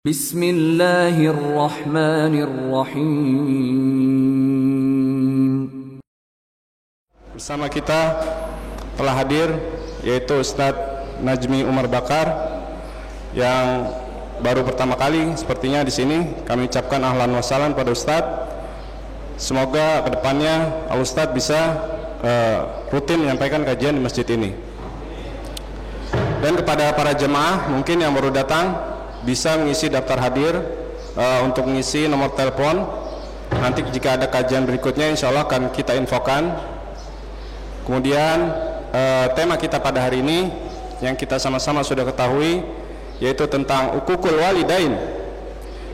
Bismillahirrahmanirrahim. Bersama kita telah hadir yaitu Ustadz Najmi Umar Bakar yang baru pertama kali sepertinya di sini. Kami ucapkan ahlan wa sahlan pada Ustadz. Semoga kedepannya Ustadz bisa rutin menyampaikan kajian di masjid ini. Dan kepada para jemaah mungkin yang baru datang bisa mengisi daftar hadir untuk mengisi nomor telepon. Nanti jika ada kajian berikutnya insya Allah akan kita infokan. Kemudian tema kita pada hari ini yang kita sama-sama sudah ketahui yaitu tentang uququl walidain,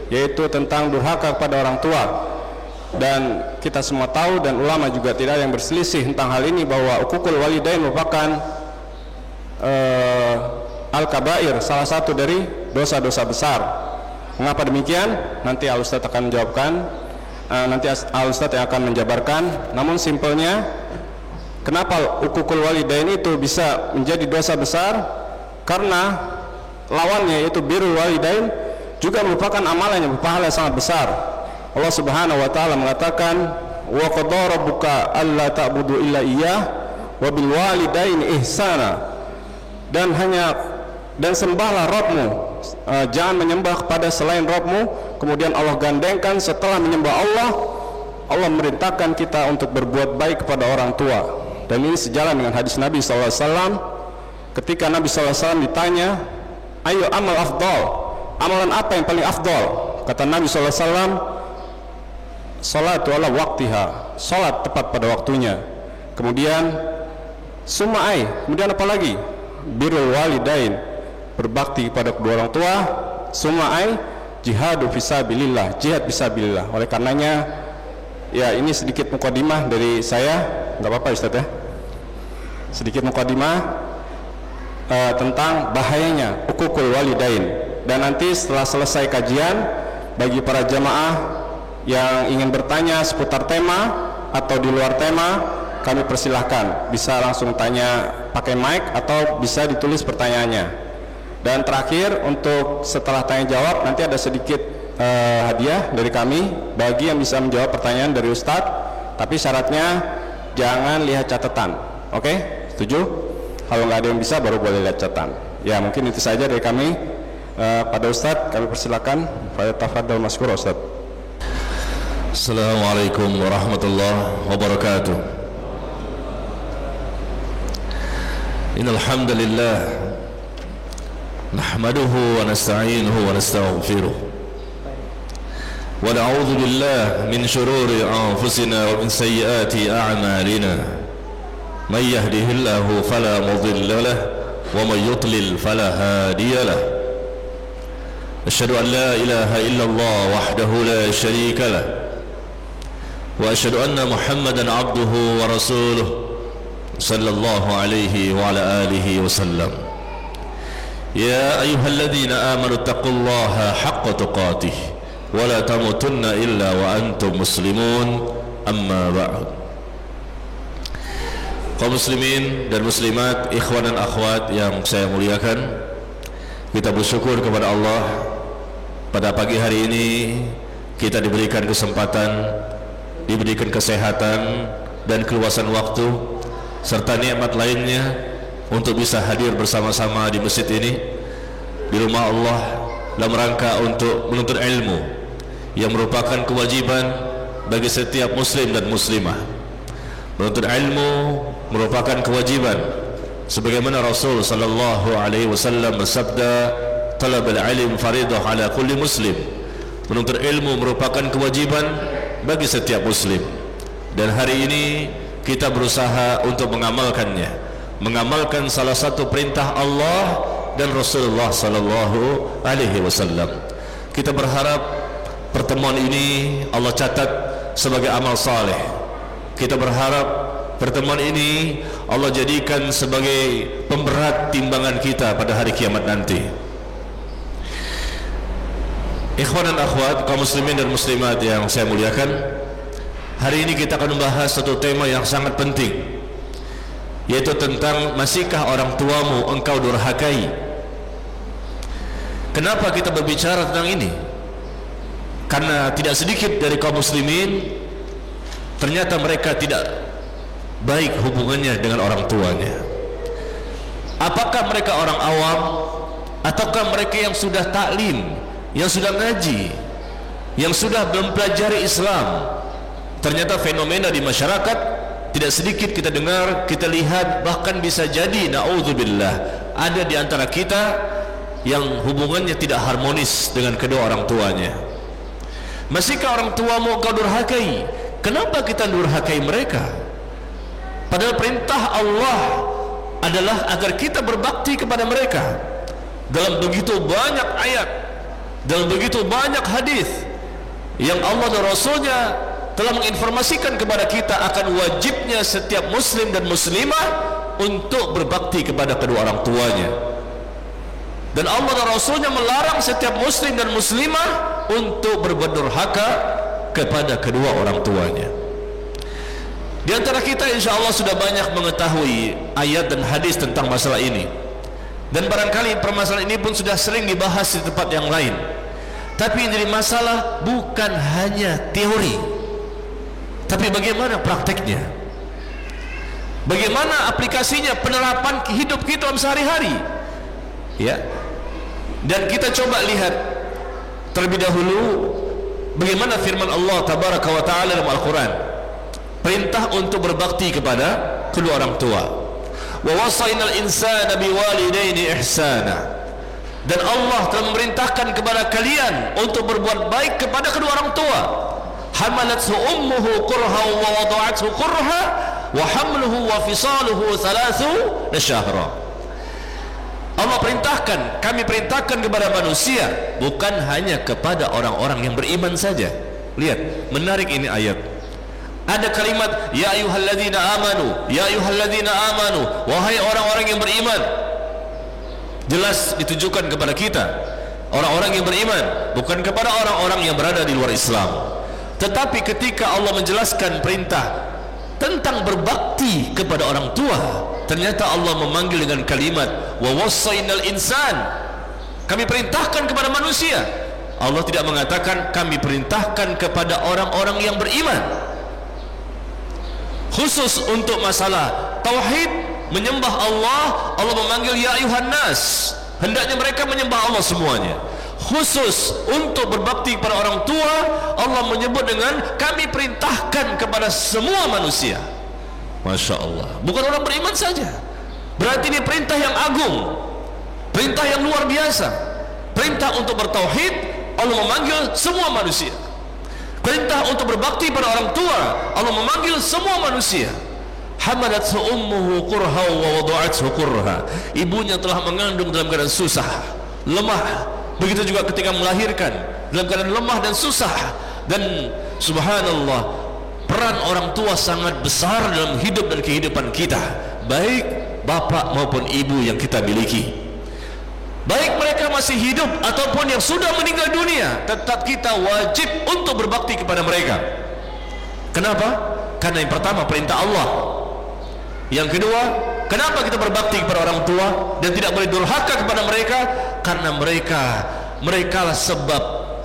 yaitu tentang durhaka kepada orang tua. Dan kita semua tahu dan ulama juga tidak ada yang berselisih tentang hal ini bahwa uququl walidain merupakan al-kabair, salah satu dari dosa-dosa besar. Mengapa demikian? Nanti Al-Ustadz akan menjawabkan, nanti Al-Ustadz yang akan menjabarkan. Namun simpelnya, kenapa uququl walidain itu bisa menjadi dosa besar? Karena lawannya yaitu birrul walidain juga merupakan amalan yang berpahala sangat besar. Allah Subhanahu wa taala mengatakan, wa qadara rabbuka alla ta'budu illa iyyah wa bil walidaini ihsana. Dan sembahlah Rabbmu, jangan menyembah kepada selain Rabbmu. Kemudian Allah gandengkan setelah menyembah Allah, Allah merintahkan kita untuk berbuat baik kepada orang tua. Dan ini sejalan dengan hadis Nabi SAW. Ketika Nabi SAW ditanya, ayo amal afdal, amalan apa yang paling afdal? Kata Nabi SAW, salatu ala waktiha, salat tepat pada waktunya. Kemudian sumai, kemudian apa lagi? Birrul walidain, berbakti kepada kedua orang tua. Sumai, jihadu fisabilillah, jihad fisabilillah. Oleh karenanya, ya ini sedikit mukadimah dari saya. Nggak apa-apa Ustaz ya, sedikit mukadimah tentang bahayanya uququl walidain. Dan nanti setelah selesai kajian, bagi para jamaah yang ingin bertanya seputar tema atau di luar tema, kami persilahkan bisa langsung tanya pakai mic atau bisa ditulis pertanyaannya. Dan terakhir, untuk setelah tanya jawab nanti ada sedikit hadiah dari kami bagi yang bisa menjawab pertanyaan dari Ustadz. Tapi syaratnya jangan lihat catatan. Oke? Setuju? Kalau nggak ada yang bisa baru boleh lihat catatan. Ya mungkin itu saja dari kami. Pada Ustadz kami persilakan. Tafadhal maskur Ustadz. Assalamualaikum warahmatullahi wabarakatuh. Innal hamdalillah nahmaduhu wa nasta'inuhu wa nastaghfiruh wa na'udzu billahi min shururi anfusina wa min sayyiati a'malina. May yahdihillahu fala mudilla lahu wa may yudlil fala hadiya lahu. Asyhadu an la ilaha illallah wahdahu la syarika lahu wa asyhadu anna Muhammadan abduhu wa rasuluh sallallahu alaihi wa ala alihi wasallam. Ya ayyuhalladzina amanu taqullaha haqqa tuqatih wa la tamutunna illa wa antum muslimun. Amma ba'd. Kaum muslimin dan muslimat, ikhwan dan akhwat yang saya muliakan, kita bersyukur kepada Allah pada pagi hari ini kita diberikan kesempatan, diberikan kesehatan dan keluasan waktu serta nikmat lainnya untuk bisa hadir bersama-sama di masjid ini, di rumah Allah, dalam rangka untuk menuntut ilmu yang merupakan kewajiban bagi setiap muslim dan muslimah. Menuntut ilmu merupakan kewajiban sebagaimana Rasul sallallahu alaihi wasallam bersabda, talabul ilm faridah ala kulli muslim. Menuntut ilmu merupakan kewajiban bagi setiap muslim. Dan hari ini kita berusaha untuk mengamalkannya, mengamalkan salah satu perintah Allah dan Rasulullah sallallahu alaihi wasallam. Kita berharap pertemuan ini Allah catat sebagai amal saleh. Kita berharap pertemuan ini Allah jadikan sebagai pemberat timbangan kita pada hari kiamat nanti. Ikhwan dan akhwat, kaum muslimin dan muslimat yang saya muliakan, hari ini kita akan membahas satu tema yang sangat penting, yaitu tentang masihkah orang tuamu engkau durhakai? Kenapa kita berbicara tentang ini? Karena tidak sedikit dari kaum muslimin ternyata mereka tidak baik hubungannya dengan orang tuanya. Apakah mereka orang awam ataukah mereka yang sudah taklim, yang sudah ngaji, yang sudah mempelajari Islam? Ternyata fenomena di masyarakat tidak sedikit kita dengar, kita lihat, bahkan bisa jadi na'udzubillah ada di antara kita yang hubungannya tidak harmonis dengan kedua orang tuanya. Masihkah orang tua mau kau durhakai? Kenapa kita durhakai mereka? Padahal perintah Allah adalah agar kita berbakti kepada mereka. Dalam begitu banyak ayat, dalam begitu banyak hadis yang Allah dan Rasulnya telah menginformasikan kepada kita akan wajibnya setiap muslim dan muslimah untuk berbakti kepada kedua orang tuanya. Dan Allah dan Rasulnya melarang setiap muslim dan muslimah untuk berbuat durhaka kepada kedua orang tuanya. Di antara kita insya Allah sudah banyak mengetahui ayat dan hadis tentang masalah ini, dan barangkali permasalahan ini pun sudah sering dibahas di tempat yang lain. Tapi yang jadi masalah bukan hanya teori, tapi bagaimana prakteknya, bagaimana aplikasinya, penerapan hidup kita dalam sehari-hari, ya. Dan kita coba lihat terlebih dahulu bagaimana firman Allah tabaraka wa ta'ala dalam Al-Quran, perintah untuk berbakti kepada kedua orang tua. Wa wasainal insana biwalidaini ihsana. Dan Allah telah memerintahkan kepada kalian untuk berbuat baik kepada kedua orang tua. Hamalathu ummuhu kurha wa wada'athu kurha wa hamluhu wa fisaluhu 3 syahra. Allah perintahkan, kami perintahkan kepada manusia, bukan hanya kepada orang-orang yang beriman saja. Lihat, menarik ini ayat. Ada kalimat ya ayyuhalladzina amanu, ya ayyuhalladzina amanu, wahai orang-orang yang beriman. Jelas ditujukan kepada kita, orang-orang yang beriman, bukan kepada orang-orang yang berada di luar Islam. Tetapi ketika Allah menjelaskan perintah tentang berbakti kepada orang tua, ternyata Allah memanggil dengan kalimat wa wassainal insan. Kami perintahkan kepada manusia. Allah tidak mengatakan kami perintahkan kepada orang-orang yang beriman. Khusus untuk masalah tauhid, menyembah Allah, Allah memanggil ya ayuhan nas. Hendaknya mereka menyembah Allah semuanya. Khusus untuk berbakti kepada orang tua, Allah menyebut dengan kami perintahkan kepada semua manusia. Masya Allah, bukan orang beriman saja. Berarti ini perintah yang agung, perintah yang luar biasa, perintah untuk bertauhid. Allah memanggil semua manusia. Perintah untuk berbakti pada orang tua, Allah memanggil semua manusia. Hamalathu ummuhu kurha wa wada'athu kurha. Ibunya telah mengandung dalam keadaan susah, lemah. Begitu juga ketika melahirkan dalam keadaan lemah dan susah. Dan subhanallah, peran orang tua sangat besar dalam hidup dan kehidupan kita, baik bapak maupun ibu yang kita miliki, baik mereka masih hidup ataupun yang sudah meninggal dunia. Tetap kita wajib untuk berbakti kepada mereka. Kenapa? Karena yang pertama perintah Allah. Yang kedua, kenapa kita berbakti kepada orang tua dan tidak boleh durhaka kepada mereka? Karena mereka lah sebab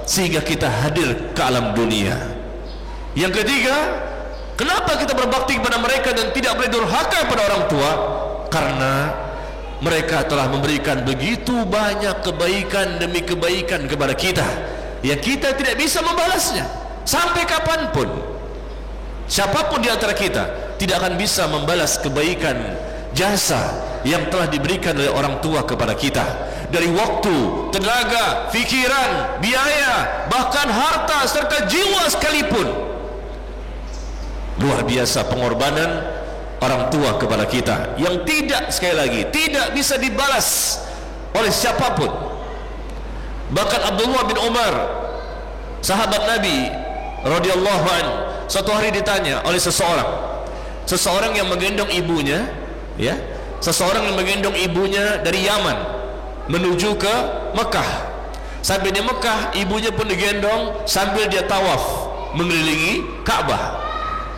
sehingga kita hadir ke alam dunia. Yang ketiga, kenapa kita berbakti kepada mereka dan tidak boleh durhaka kepada orang tua? Karena mereka telah memberikan begitu banyak kebaikan demi kebaikan kepada kita yang kita tidak bisa membalasnya sampai kapanpun. Siapapun di antara kita tidak akan bisa membalas kebaikan jasa yang telah diberikan oleh orang tua kepada kita, dari waktu, tenaga, fikiran, biaya, bahkan harta serta jiwa sekalipun. Luar biasa pengorbanan orang tua kepada kita yang tidak, sekali lagi, tidak bisa dibalas oleh siapapun. Bahkan Abdullah bin Umar, sahabat Nabi radhiyallahu anhu, suatu hari ditanya oleh seseorang yang menggendong ibunya, ya, seseorang yang menggendong ibunya dari Yaman menuju ke Mekah. Sampai di Mekah, ibunya pun digendong sambil dia tawaf mengelilingi Ka'bah.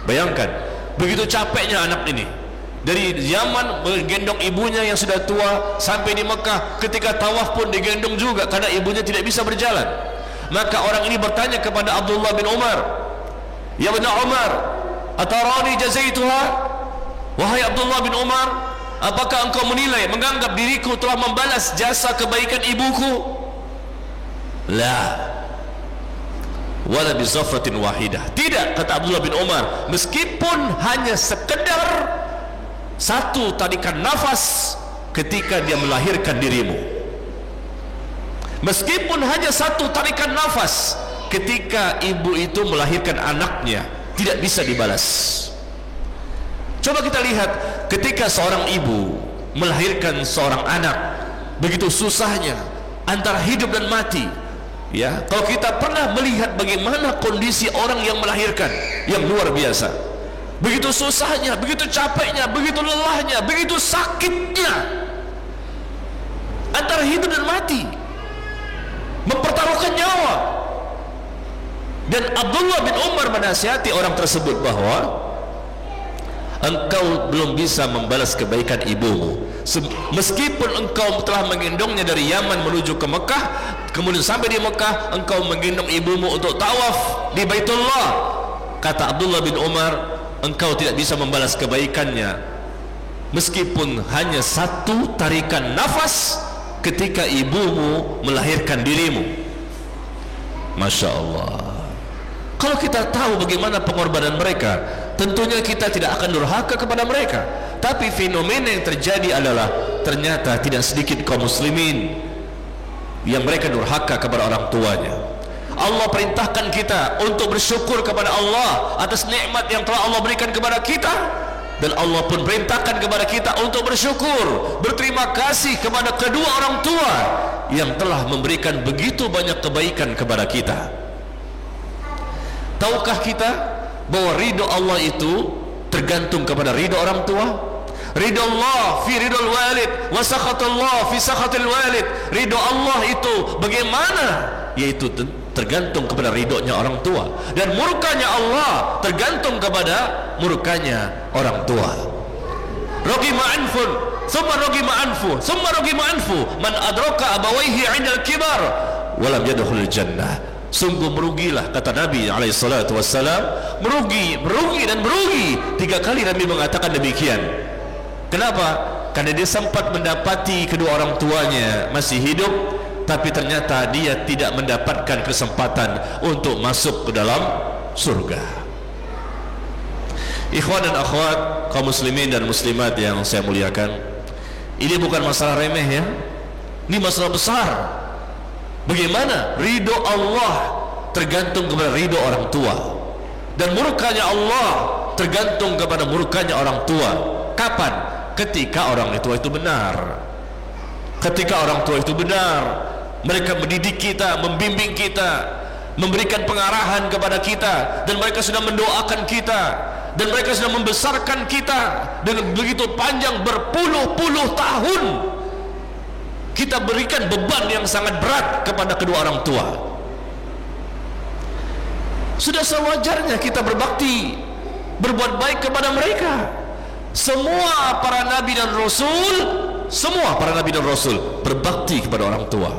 Bayangkan begitu capeknya anak ini, dari Yaman menggendong ibunya yang sudah tua sampai di Mekah. Ketika tawaf pun digendong juga karena ibunya tidak bisa berjalan. Maka orang ini bertanya kepada Abdullah bin Umar, "Ya Ibn Umar, atarani jazaituha?" Wahai Abdullah bin Umar, apakah engkau menilai, menganggap diriku telah membalas jasa kebaikan ibuku? La wala bizafratin wahidah. Tidak, kata Abdullah bin Umar, meskipun hanya sekedar satu tarikan nafas ketika dia melahirkan dirimu. Meskipun hanya satu tarikan nafas ketika ibu itu melahirkan anaknya, tidak bisa dibalas. Coba kita lihat ketika seorang ibu melahirkan seorang anak, begitu susahnya antara hidup dan mati. Ya, kalau kita pernah melihat bagaimana kondisi orang yang melahirkan, yang luar biasa, begitu susahnya, begitu capeknya, begitu lelahnya, begitu sakitnya, antara hidup dan mati, mempertaruhkan nyawa. Dan Abdullah bin Umar menasihati orang tersebut bahwa engkau belum bisa membalas kebaikan ibumu meskipun engkau telah menggendongnya dari Yaman menuju ke Mekah, kemudian sampai di Mekah engkau menggendong ibumu untuk tawaf di Baitullah. Kata Abdullah bin Umar, engkau tidak bisa membalas kebaikannya meskipun hanya satu tarikan nafas ketika ibumu melahirkan dirimu. Masya Allah. Kalau kita tahu bagaimana pengorbanan mereka, tentunya kita tidak akan durhaka kepada mereka. Tapi fenomena yang terjadi adalah ternyata tidak sedikit kaum muslimin yang mereka durhaka kepada orang tuanya. Allah perintahkan kita untuk bersyukur kepada Allah atas nikmat yang telah Allah berikan kepada kita, dan Allah pun perintahkan kepada kita untuk bersyukur, berterima kasih kepada kedua orang tua yang telah memberikan begitu banyak kebaikan kepada kita. Tahukah kita bahwa ridho Allah itu tergantung kepada ridho orang tua? Ridho Allah fi ridhol walid wa sakhatullah fi sakhatil walid. Ridho Allah itu bagaimana? Yaitu tergantung kepada ridhonya orang tua, dan murkanya Allah tergantung kepada murkanya orang tua. Ragima anfun thumma ragima anfu thumma ragima anfu man adraka abawaihi 'indal kibar wa lam yadkhulul jannah. Sungguh merugilah, kata Nabi alaihissalatu wassalam, merugi dan merugi. 3 kali Nabi mengatakan demikian. Kenapa? Karena dia sempat mendapati kedua orang tuanya masih hidup, tapi ternyata dia tidak mendapatkan kesempatan untuk masuk ke dalam surga. Ikhwan dan akhwat, kaum muslimin dan muslimat yang saya muliakan, ini bukan masalah remeh ya, ini masalah besar. Bagaimana ridho Allah tergantung kepada ridho orang tua, dan murkanya Allah tergantung kepada murkanya orang tua. Kapan? Ketika orang tua itu benar. Ketika orang tua itu benar, mereka mendidik kita, membimbing kita, memberikan pengarahan kepada kita, dan mereka sudah mendoakan kita, dan mereka sudah membesarkan kita dengan begitu panjang, berpuluh-puluh tahun. Kita berikan beban yang sangat berat kepada kedua orang tua. Sudah sewajarnya kita berbakti, berbuat baik kepada mereka. Semua para nabi dan rasul berbakti kepada orang tua.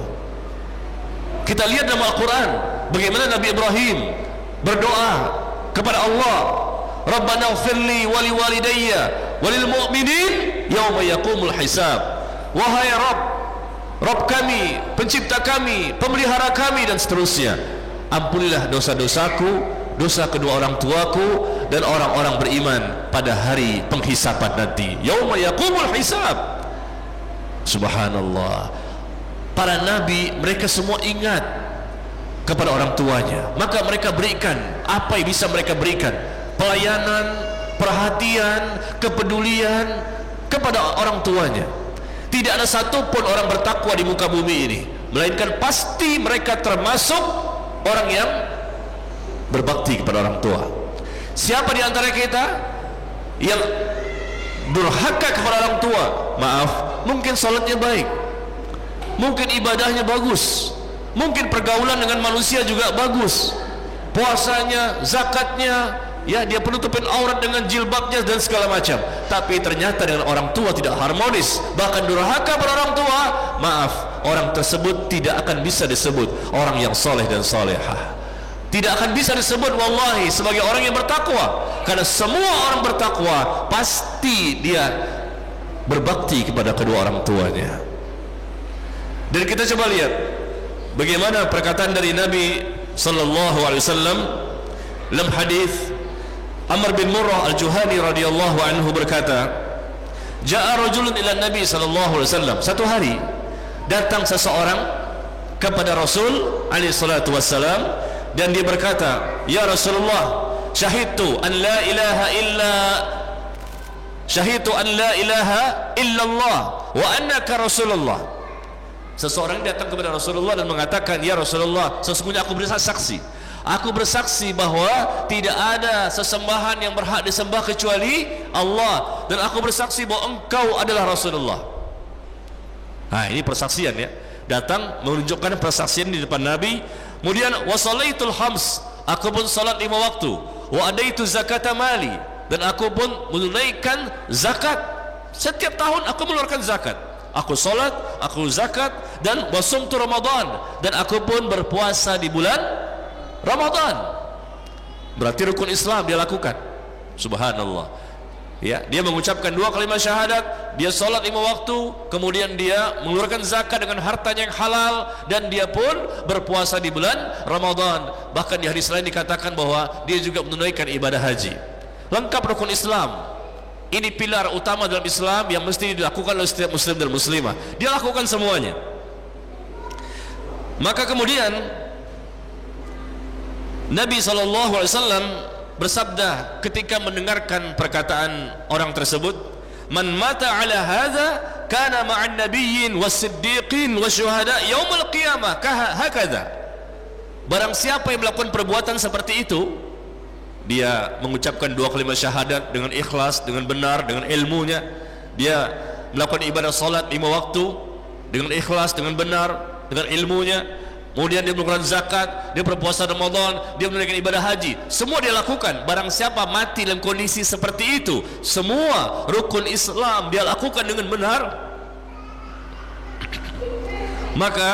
Kita lihat dalam Al-Quran bagaimana Nabi Ibrahim berdoa kepada Allah, Rabbana ighfirli wa liwalidayya walil mu'minin yauma yaqumul hisab. Wahai Rabb kami, pencipta kami, pemelihara kami, dan seterusnya, ampunilah dosa-dosaku, dosa kedua orang tuaku, dan orang-orang beriman pada hari penghisapan nanti, yauma yaqumul hisab. Subhanallah. Para nabi mereka semua ingat kepada orang tuanya, maka mereka berikan apa yang bisa mereka berikan, pelayanan, perhatian, kepedulian kepada orang tuanya. Tidak ada satupun orang bertakwa di muka bumi ini, melainkan pasti mereka termasuk orang yang berbakti kepada orang tua. Siapa di antara kita yang durhaka kepada orang tua? Maaf, mungkin salatnya baik, mungkin ibadahnya bagus, mungkin pergaulan dengan manusia juga bagus, puasanya, zakatnya, ya dia penutupin aurat dengan jilbabnya dan segala macam, tapi ternyata dengan orang tua tidak harmonis, bahkan durhaka pada orang tua, maaf, orang tersebut tidak akan bisa disebut orang yang soleh dan solehah, tidak akan bisa disebut wallahi sebagai orang yang bertakwa, karena semua orang bertakwa pasti dia berbakti kepada kedua orang tuanya. Dan kita coba lihat bagaimana perkataan dari Nabi sallallahu alaihi wasallam dalam hadis Amr bin Murrah al-Juhani radhiyallahu anhu berkata, ja'a rajulun ila Nabi sallallahu alaihi wasallam, satu hari datang seseorang kepada Rasul alaihi salatu wassalam dan dia berkata, ya Rasulullah, syahidtu an la ilaha illallah wa annaka Rasulullah. Seseorang datang kepada Rasulullah dan mengatakan, ya Rasulullah, sesungguhnya aku bersaksi, aku bersaksi bahwa tidak ada sesembahan yang berhak disembah kecuali Allah, dan aku bersaksi bahwa engkau adalah Rasulullah. Nah, ini persaksian ya, datang menunjukkan persaksian di depan Nabi. Kemudian wasalaitul hams, aku pun salat 5 waktu, wa adaitu zakata mali, dan aku pun menunaikan zakat, setiap tahun aku mengeluarkan zakat, aku salat, aku zakat, dan wasumtu Ramadan, dan aku pun berpuasa di bulan Ramadan. Berarti rukun Islam dia lakukan. Subhanallah ya, dia mengucapkan 2 kalimat syahadat, dia salat 5 waktu, kemudian dia mengeluarkan zakat dengan hartanya yang halal, dan dia pun berpuasa di bulan Ramadan. Bahkan di hadis lain dikatakan bahwa dia juga menunaikan ibadah haji. Lengkap rukun Islam. Ini pilar utama dalam Islam yang mesti dilakukan oleh setiap muslim dan muslimah. Dia lakukan semuanya. Maka kemudian Nabi SAW bersabda ketika mendengarkan perkataan orang tersebut, man mata ala hadha kana ma'an nabiyyin was-siddiqin wasyuhada yaumul qiyamah hakadha. Barang siapa yang melakukan perbuatan seperti itu, dia mengucapkan 2 kalimat syahadat dengan ikhlas, dengan benar, dengan ilmunya, dia melakukan ibadah salat 5 waktu dengan ikhlas, dengan benar, dengan ilmunya, kemudian dia melakukan zakat, dia berpuasa Ramadan, dia menunaikan ibadah haji, semua dia lakukan. Barang siapa mati dalam kondisi seperti itu, semua rukun Islam dia lakukan dengan benar, maka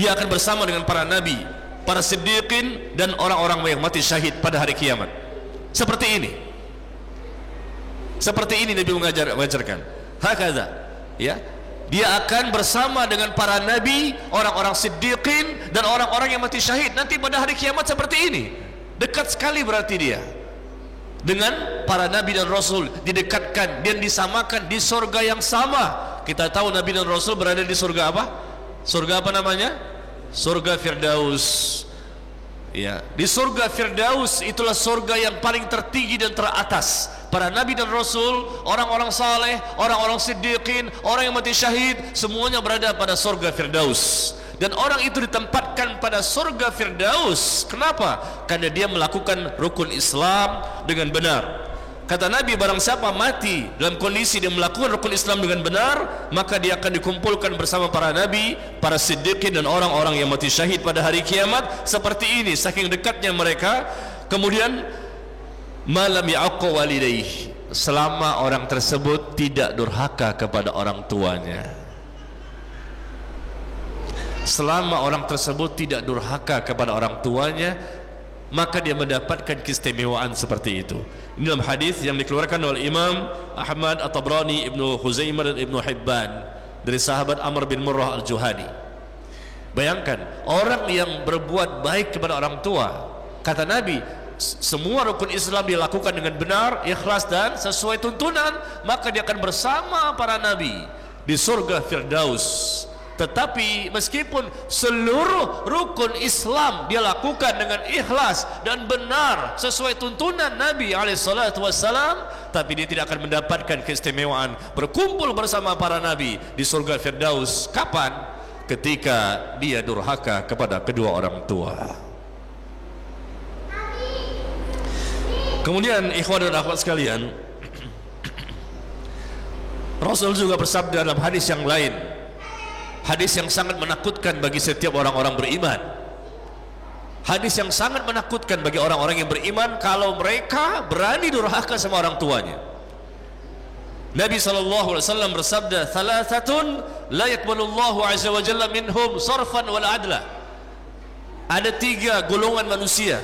dia akan bersama dengan para nabi, para siddiqin, dan orang-orang yang mati syahid pada hari kiamat. Seperti ini Nabi mengajarkan hakadha ya, dia akan bersama dengan para nabi, orang-orang siddiqin, dan orang-orang yang mati syahid nanti pada hari kiamat. Seperti ini, dekat sekali berarti dia dengan para nabi dan rasul, didekatkan dan disamakan di surga yang sama. Kita tahu nabi dan rasul berada di surga apa? Surga apa namanya? Surga Firdaus ya. Di surga Firdaus itulah surga yang paling tertinggi dan teratas. Para nabi dan rasul, orang-orang saleh, orang-orang siddiqin, orang yang mati syahid, semuanya berada pada surga Firdaus. Dan orang itu ditempatkan pada surga Firdaus. Kenapa? Karena dia melakukan rukun Islam dengan benar. Kata Nabi, barang siapa mati dalam kondisi dia melakukan rukun Islam dengan benar, maka dia akan dikumpulkan bersama para nabi, para siddiqin, dan orang-orang yang mati syahid pada hari kiamat. Seperti ini, saking dekatnya mereka. Kemudian malam ya'aqqa walidayhi, selama orang tersebut tidak durhaka kepada orang tuanya. Selama orang tersebut tidak durhaka kepada orang tuanya, maka dia mendapatkan keistimewaan seperti itu. Ini dalam hadis yang dikeluarkan oleh Imam Ahmad, At-Tabrani, Ibnu Khuzaimah, dan Ibnu Hibban dari sahabat Amr bin Murrah al-Juhani. Bayangkan, orang yang berbuat baik kepada orang tua, kata Nabi, semua rukun Islam dia lakukan dengan benar, ikhlas, dan sesuai tuntunan, maka dia akan bersama para nabi di surga Firdaus. Tetapi meskipun seluruh rukun Islam dia lakukan dengan ikhlas dan benar sesuai tuntunan Nabi SAW, tapi dia tidak akan mendapatkan keistimewaan berkumpul bersama para nabi di surga Firdaus. Kapan? Ketika dia durhaka kepada kedua orang tua. Kemudian ikhwan dan akhwat sekalian, Rasul juga bersabda dalam hadis yang lain, hadis yang sangat menakutkan bagi setiap orang-orang beriman. Hadis yang sangat menakutkan bagi orang-orang yang beriman kalau mereka berani durhaka sama orang tuanya. Nabi SAW bersabda, "Thalathatun la yaqbalullahu azza wa jalla minhum sarfan wal adla." Ada 3 golongan manusia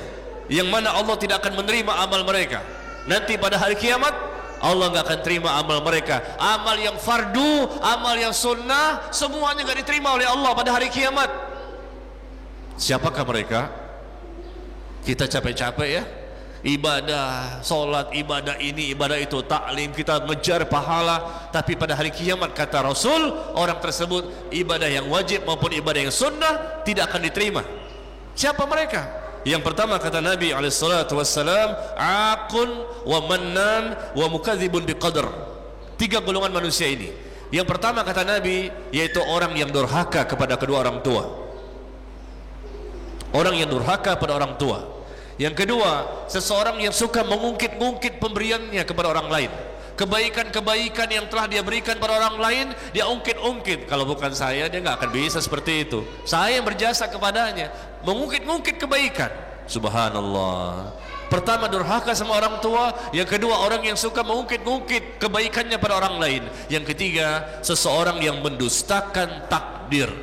yang mana Allah tidak akan menerima amal mereka. Nanti pada hari kiamat Allah nggak akan terima amal mereka. Amal yang fardu, amal yang sunnah, semuanya nggak diterima oleh Allah pada hari kiamat. Siapakah mereka? Kita capek-capek ya, ibadah, solat, ibadah ini, ibadah itu, taklim, kita ngejar pahala, tapi pada hari kiamat kata Rasul, orang tersebut ibadah yang wajib maupun ibadah yang sunnah tidak akan diterima. Siapa mereka? Yang pertama kata Nabi alaihissalatu wassalam, aqun wa mannan wa mukadzibun biqadar. 3 golongan manusia ini. Yang pertama kata Nabi, yaitu orang yang durhaka kepada kedua orang tua. Orang yang durhaka pada orang tua. Yang kedua, seseorang yang suka mengungkit-ungkit pemberiannya kepada orang lain. Kebaikan-kebaikan yang telah dia berikan pada orang lain, dia ungkit-ungkit. Kalau bukan saya, dia nggak akan bisa seperti itu. Saya yang berjasa kepadanya, mengungkit-ungkit kebaikan. Subhanallah. Pertama, durhaka sama orang tua. Yang kedua, orang yang suka mengungkit-ungkit kebaikannya pada orang lain. Yang ketiga, seseorang yang mendustakan takdir.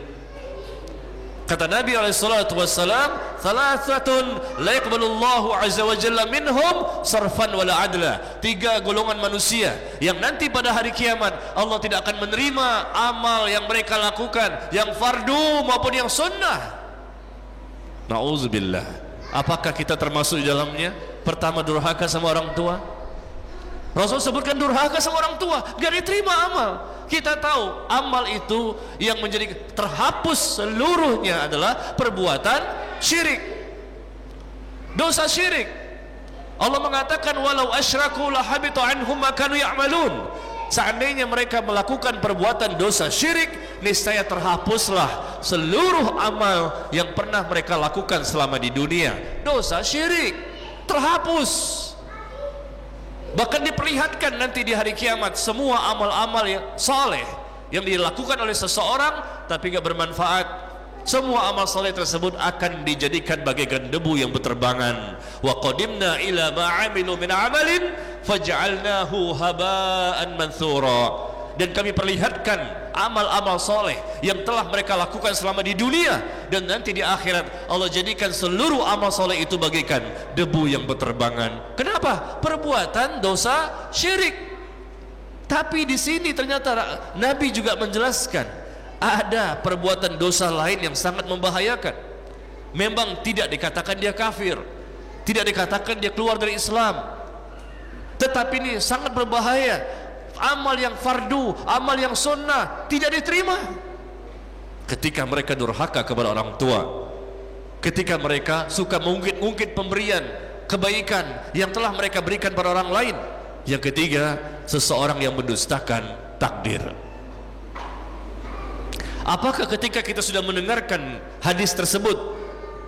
Kata Nabi alaihissalatu wassalam, "Thalathatun la yaqbalullahu azza wa jalla minhum sarfan wala adla." 3 golongan manusia yang nanti pada hari kiamat Allah tidak akan menerima amal yang mereka lakukan, yang fardu maupun yang sunnah. Na'udzubillah. Apakah kita termasuk di dalamnya? Pertama, durhaka sama orang tua. Rasul sebutkan durhaka sama orang tua, gak diterima amal. Kita tahu amal itu yang menjadi terhapus seluruhnya adalah perbuatan syirik, dosa syirik. Allah mengatakan, walau asyraku lahabita anhum ma kanu ya'malun. Seandainya mereka melakukan perbuatan dosa syirik, niscaya terhapuslah seluruh amal yang pernah mereka lakukan selama di dunia. Dosa syirik terhapus. Bahkan diperlihatkan nanti di hari kiamat semua amal-amal yang saleh yang dilakukan oleh seseorang tapi gak bermanfaat. Semua amal saleh tersebut akan dijadikan bagaikan debu yang berterbangan. Wa qadimna ila ma 'amilu min 'amalin faj'alnahu haba'an manthura. Dan kami perlihatkan amal-amal soleh yang telah mereka lakukan selama di dunia, dan nanti di akhirat Allah jadikan seluruh amal soleh itu bagaikan debu yang berterbangan. Kenapa? Perbuatan dosa syirik. Tapi di sini ternyata Nabi juga menjelaskan ada perbuatan dosa lain yang sangat membahayakan. Memang tidak dikatakan dia kafir, tidak dikatakan dia keluar dari Islam, tetapi ini sangat berbahaya. Amal yang fardu, amal yang sunnah tidak diterima. Ketika mereka durhaka kepada orang tua, ketika mereka suka mengungkit-ungkit pemberian kebaikan yang telah mereka berikan pada orang lain. Yang ketiga, seseorang yang mendustakan takdir. Apakah ketika kita sudah mendengarkan hadis tersebut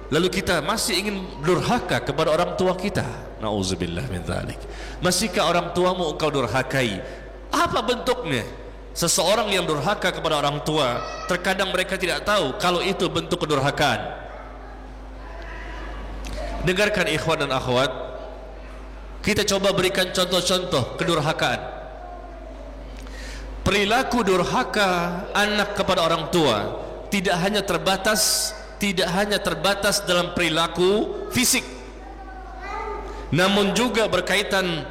lalu kita masih ingin durhaka kepada orang tua kita? Nauzubillah min dzalik. Masihkah orang tuamu engkau durhakai? Apa bentuknya? Seseorang yang durhaka kepada orang tua, terkadang mereka tidak tahu kalau itu bentuk kedurhakaan. Dengarkan ikhwan dan akhwat, kita coba berikan contoh-contoh kedurhakaan. Perilaku durhaka anak kepada orang tua tidak hanya terbatas dalam perilaku fisik, namun juga berkaitan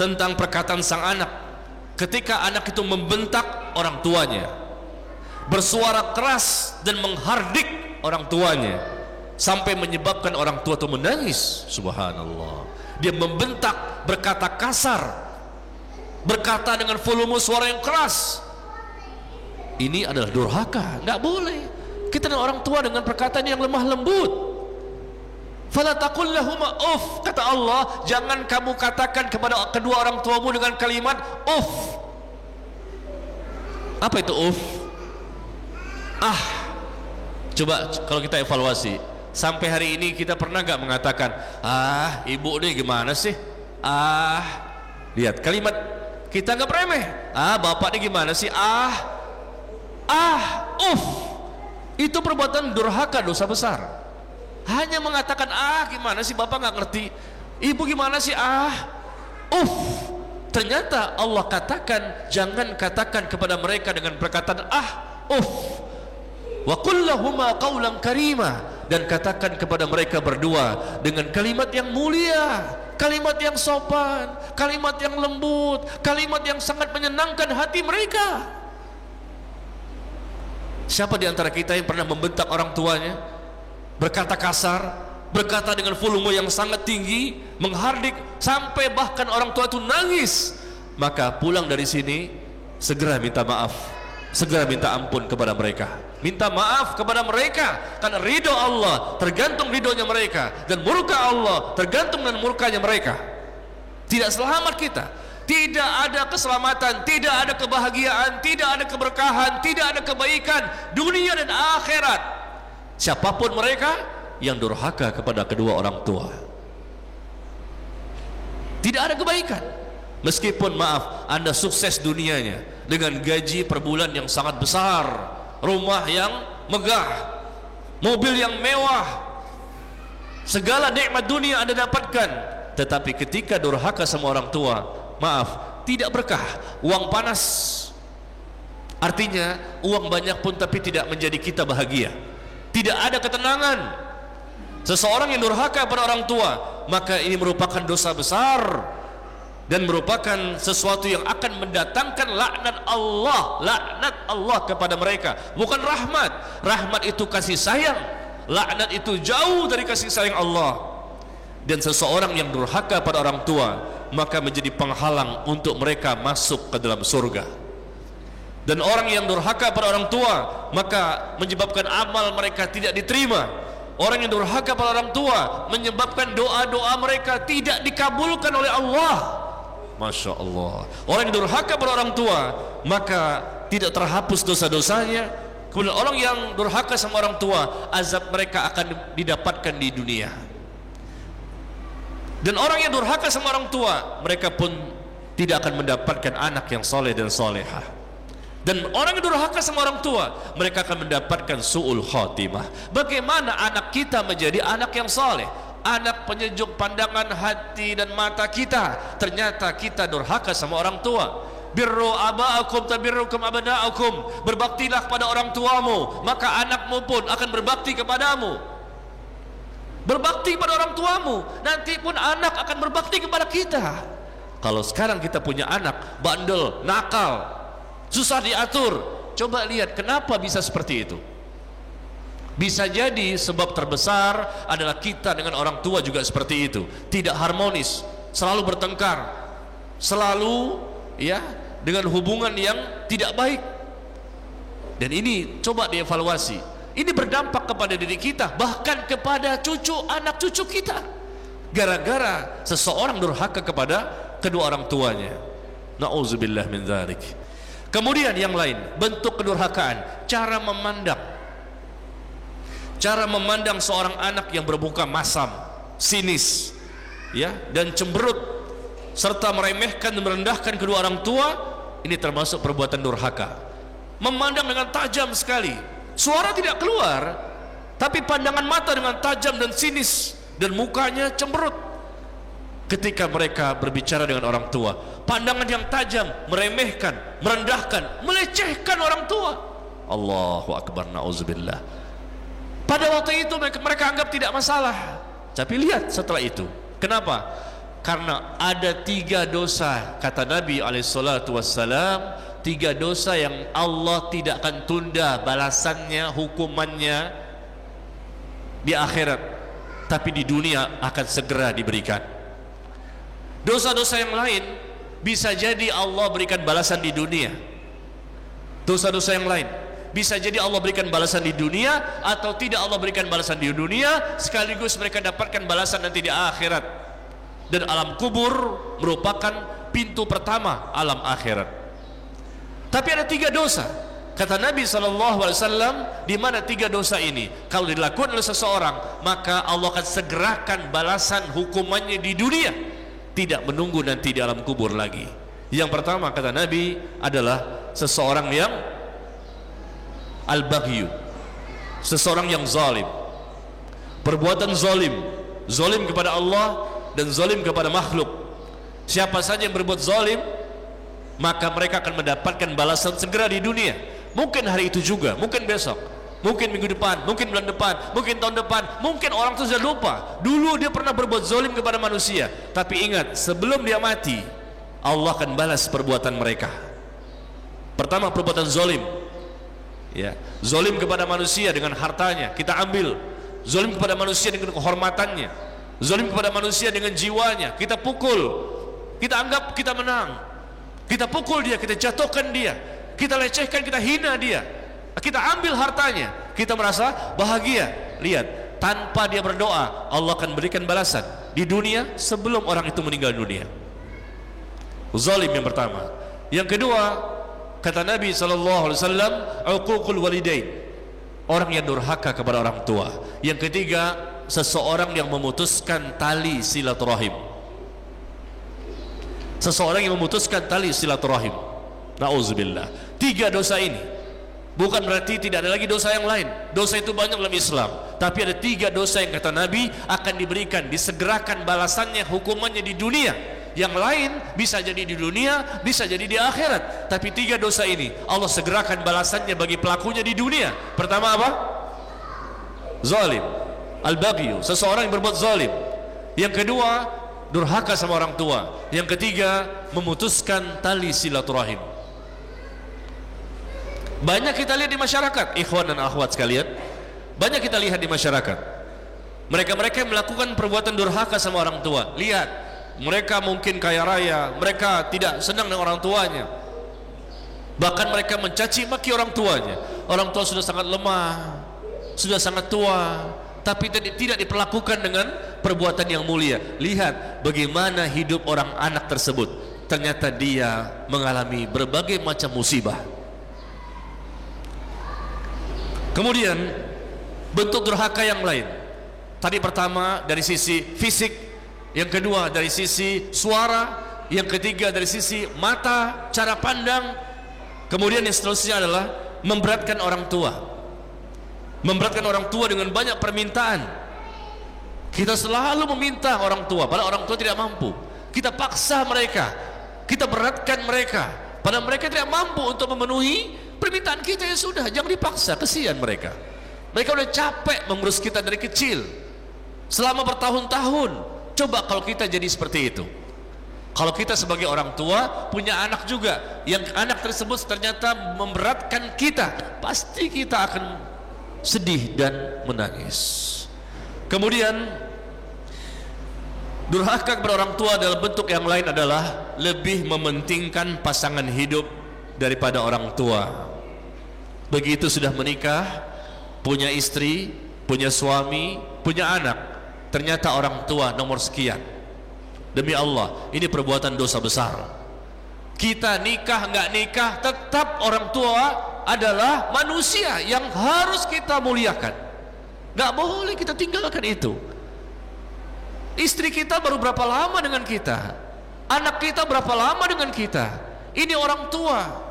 tentang perkataan sang anak. Ketika anak itu membentak orang tuanya, bersuara keras dan menghardik orang tuanya, sampai menyebabkan orang tua itu menangis. Subhanallah. Dia membentak, berkata kasar, berkata dengan volume suara yang keras. Ini adalah durhaka. Nggak boleh kita dengan orang tua dengan perkataan yang lemah lembut. Fala taqul lahuma uff, kata Allah, jangan kamu katakan kepada kedua orang tuamu dengan kalimat uff. Apa itu uff? Coba kalau kita evaluasi, sampai hari ini kita pernah gak mengatakan ibu nih gimana sih? Lihat kalimat kita gak remeh. Bapak nih gimana sih? Uff. Itu perbuatan durhaka, dosa besar. hanya mengatakan, gimana sih bapak nggak ngerti, ibu gimana sih, ternyata Allah katakan jangan katakan kepada mereka dengan perkataan wa qul lahuma qawlan karima, dan katakan kepada mereka berdua dengan kalimat yang mulia, kalimat yang sopan, kalimat yang lembut, kalimat yang sangat menyenangkan hati mereka. Siapa di antara kita yang pernah membentak orang tuanya, berkata kasar, berkata dengan volume yang sangat tinggi, menghardik sampai bahkan orang tua itu nangis? Maka pulang dari sini segera minta maaf, segera minta ampun kepada mereka, minta maaf kepada mereka, karena ridho Allah tergantung ridhonya mereka, dan murka Allah tergantung dengan murkanya mereka. Tidak selamat kita, tidak ada keselamatan, tidak ada kebahagiaan, tidak ada keberkahan, tidak ada kebaikan dunia dan akhirat siapapun mereka yang durhaka kepada kedua orang tua. Tidak ada kebaikan. Meskipun maaf, Anda sukses dunianya dengan gaji per bulan yang sangat besar, rumah yang megah, mobil yang mewah, segala nikmat dunia Anda dapatkan, tetapi ketika durhaka sama orang tua, maaf, tidak berkah, uang panas. Artinya uang banyak pun tapi tidak menjadi kita bahagia, tidak ada ketenangan. Seseorang yang durhaka pada orang tua, maka ini merupakan dosa besar dan merupakan sesuatu yang akan mendatangkan laknat Allah kepada mereka. Bukan rahmat. Rahmat itu kasih sayang, laknat itu jauh dari kasih sayang Allah. Dan seseorang yang durhaka pada orang tua, maka menjadi penghalang untuk mereka masuk ke dalam surga. Dan orang yang durhaka pada orang tua, maka menyebabkan amal mereka tidak diterima. Orang yang durhaka pada orang tua menyebabkan doa-doa mereka tidak dikabulkan oleh Allah. Masya Allah. Orang yang durhaka pada orang tua, maka tidak terhapus dosa-dosanya. Kemudian orang yang durhaka sama orang tua, azab mereka akan didapatkan di dunia. Dan orang yang durhaka sama orang tua, mereka pun tidak akan mendapatkan anak yang soleh dan solehah. Dan orang yang durhaka sama orang tua, mereka akan mendapatkan su'ul khotimah. Bagaimana anak kita menjadi anak yang soleh, anak penyejuk pandangan hati dan mata kita? Ternyata kita durhaka sama orang tua. Birru aba'akum tabirrukum abna'akum, berbaktilah pada orang tuamu, maka anakmu pun akan berbakti kepadamu. Berbakti pada orang tuamu, nanti pun anak akan berbakti kepada kita. Kalau sekarang kita punya anak bandel, nakal, susah diatur, coba lihat kenapa bisa seperti itu. Bisa jadi sebab terbesar adalah kita dengan orang tua juga seperti itu, tidak harmonis, selalu bertengkar, selalu dengan hubungan yang tidak baik. Dan ini coba dievaluasi. Ini berdampak kepada diri kita, bahkan kepada cucu anak cucu kita, gara-gara seseorang durhaka kepada kedua orang tuanya. Na'udzubillah min dzalik. Kemudian yang lain, bentuk kedurhakaan, cara memandang seorang anak yang bermuka masam, sinis, dan cemberut, serta meremehkan dan merendahkan kedua orang tua. Ini termasuk perbuatan durhaka. Memandang dengan tajam sekali, suara tidak keluar, tapi pandangan mata dengan tajam dan sinis, dan mukanya cemberut ketika mereka berbicara dengan orang tua. Pandangan yang tajam, meremehkan, merendahkan, melecehkan orang tua. Allahu Akbar, na'udzubillah. Pada waktu itu mereka anggap tidak masalah, tapi lihat setelah itu, kenapa? Karena ada 3 dosa, kata Nabi SAW, 3 dosa yang Allah tidak akan tunda balasannya, hukumannya di akhirat, tapi di dunia akan segera diberikan. Dosa-dosa yang lain bisa jadi Allah berikan balasan di dunia. Dosa-dosa yang lain bisa jadi Allah berikan balasan di dunia, atau tidak Allah berikan balasan di dunia, sekaligus mereka dapatkan balasan nanti di akhirat. Dan alam kubur merupakan pintu pertama alam akhirat. Tapi ada 3 dosa, kata Nabi SAW, di mana 3 dosa ini kalau dilakukan oleh seseorang, maka Allah akan segerakan balasan hukumannya di dunia, tidak menunggu nanti di alam kubur lagi. Yang pertama kata Nabi adalah seseorang yang al-baghyu, seseorang yang zalim, perbuatan zalim, zalim kepada Allah dan zalim kepada makhluk. Siapa saja yang berbuat zalim, maka mereka akan mendapatkan balasan segera di dunia. Mungkin hari itu juga, mungkin besok, mungkin minggu depan, mungkin bulan depan, mungkin tahun depan. Mungkin orang itu sudah lupa dulu dia pernah berbuat zalim kepada manusia. Tapi ingat, sebelum dia mati, Allah akan balas perbuatan mereka. Pertama, perbuatan zalim, ya, zalim kepada manusia dengan hartanya kita ambil, zalim kepada manusia dengan kehormatannya, zalim kepada manusia dengan jiwanya kita pukul, kita anggap kita menang, kita pukul dia, kita jatuhkan dia, kita lecehkan, kita hina dia, kita ambil hartanya, kita merasa bahagia. Lihat, tanpa dia berdoa, Allah akan berikan balasan di dunia sebelum orang itu meninggal dunia. Zalim yang pertama. Yang kedua, kata Nabi SAW, uququl walidain, orang yang durhaka kepada orang tua. Yang ketiga, seseorang yang memutuskan tali silaturahim. Seseorang yang memutuskan tali silaturahim. Na'udzubillah. 3 dosa ini bukan berarti tidak ada lagi dosa yang lain. Dosa itu banyak dalam Islam, tapi ada 3 dosa yang kata Nabi akan diberikan, disegerakan balasannya, hukumannya di dunia. Yang lain bisa jadi di dunia, bisa jadi di akhirat. Tapi 3 dosa ini Allah segerakan balasannya bagi pelakunya di dunia. Pertama apa? Zalim, al-baghi, seseorang yang berbuat zalim. Yang kedua, durhaka sama orang tua. Yang ketiga, memutuskan tali silaturahim. Banyak kita lihat di masyarakat, ikhwan dan akhwat sekalian, banyak kita lihat di masyarakat, mereka-mereka yang melakukan perbuatan durhaka sama orang tua. Lihat, mereka mungkin kaya raya, mereka tidak senang dengan orang tuanya, bahkan mereka mencaci maki orang tuanya. Orang tua sudah sangat lemah, sudah sangat tua, tapi tidak diperlakukan dengan perbuatan yang mulia. Lihat bagaimana hidup orang anak tersebut. Ternyata dia mengalami berbagai macam musibah. Kemudian bentuk durhaka yang lain. Tadi pertama dari sisi fisik, yang kedua dari sisi suara, yang ketiga dari sisi mata, cara pandang. Kemudian yang seterusnya adalah memberatkan orang tua. Memberatkan orang tua dengan banyak permintaan. Kita selalu meminta orang tua, padahal orang tua tidak mampu. Kita paksa mereka, kita beratkan mereka, padahal mereka tidak mampu untuk memenuhi permintaan kita. Ya sudah, jangan dipaksa, kesian mereka. Mereka udah capek mengurus kita dari kecil selama bertahun-tahun. Coba kalau kita jadi seperti itu. Kalau kita sebagai orang tua punya anak juga, yang anak tersebut ternyata memberatkan kita, pasti kita akan sedih dan menangis. Kemudian durhaka kepada orang tua dalam bentuk yang lain adalah lebih mementingkan pasangan hidup daripada orang tua. Begitu sudah menikah, punya istri, punya suami, punya anak, ternyata orang tua nomor sekian. Demi Allah, ini perbuatan dosa besar. Kita nikah nggak nikah, tetap orang tua adalah manusia yang harus kita muliakan. Nggak boleh kita tinggalkan itu. Istri kita baru berapa lama dengan kita, anak kita berapa lama dengan kita. Ini orang tua.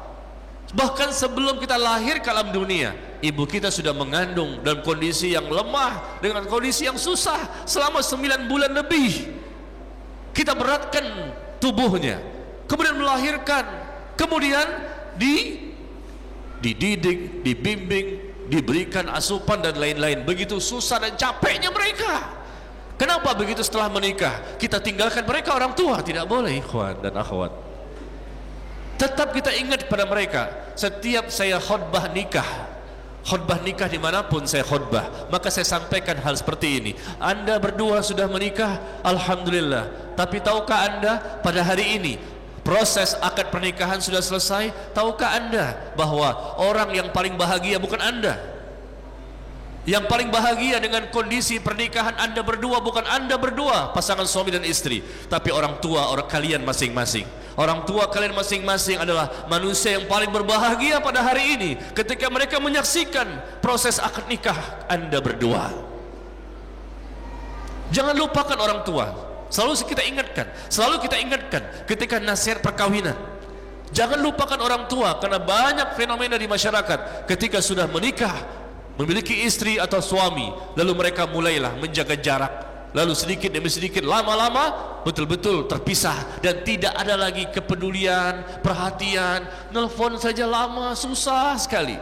Bahkan sebelum kita lahir ke alam dunia, ibu kita sudah mengandung dalam kondisi yang lemah, dengan kondisi yang susah selama 9 bulan lebih. Kita beratkan tubuhnya, kemudian melahirkan, kemudian dididik, dibimbing, diberikan asupan dan lain-lain. Begitu susah dan capeknya mereka. Kenapa begitu setelah menikah kita tinggalkan mereka orang tua? Tidak boleh, ikhwan dan akhwat. Tetap kita ingat pada mereka. Setiap saya khutbah nikah dimanapun saya khutbah, maka saya sampaikan hal seperti ini. Anda berdua sudah menikah, alhamdulillah. Tapi tahukah Anda pada hari ini proses akad pernikahan sudah selesai? Tahukah Anda bahwa orang yang paling bahagia bukan Anda? Yang paling bahagia dengan kondisi pernikahan Anda berdua bukan Anda berdua, pasangan suami dan istri, tapi orang tua, orang kalian masing-masing. Orang tua kalian masing-masing adalah manusia yang paling berbahagia pada hari ini ketika mereka menyaksikan proses akad nikah Anda berdua. Jangan lupakan orang tua. Selalu kita ingatkan ketika nasihat perkawinan. Jangan lupakan orang tua, karena banyak fenomena di masyarakat ketika sudah menikah memiliki istri atau suami, lalu mereka mulailah menjaga jarak, lalu sedikit demi sedikit, lama-lama betul-betul terpisah dan tidak ada lagi kepedulian, perhatian, nelpon saja lama, susah sekali.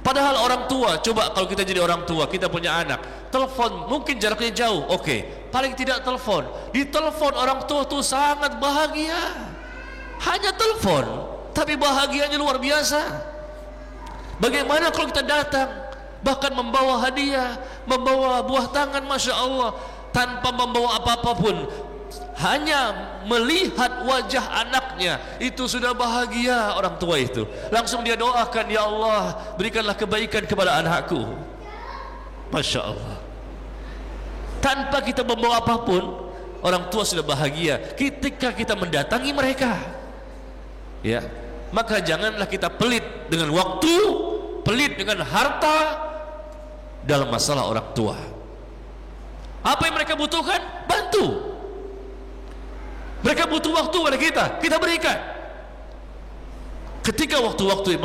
Padahal orang tua, coba kalau kita jadi orang tua, kita punya anak, telepon mungkin jaraknya jauh, oke, paling tidak telepon. Di telepon orang tua tuh sangat bahagia. Hanya telepon, tapi bahagianya luar biasa. Bagaimana kalau kita datang, bahkan membawa hadiah, membawa buah tangan, Masya Allah, tanpa membawa apa-apa pun, hanya melihat wajah anaknya itu sudah bahagia. Orang tua itu langsung dia doakan, ya Allah, berikanlah kebaikan kepada anakku. Masya Allah, tanpa kita membawa apapun, orang tua sudah bahagia ketika kita mendatangi mereka. Ya, maka janganlah kita pelit dengan waktu, pelit dengan harta dalam masalah orang tua. Apa yang mereka butuhkan, bantu. Mereka butuh waktu pada kita berikan. Ketika waktu-waktu yang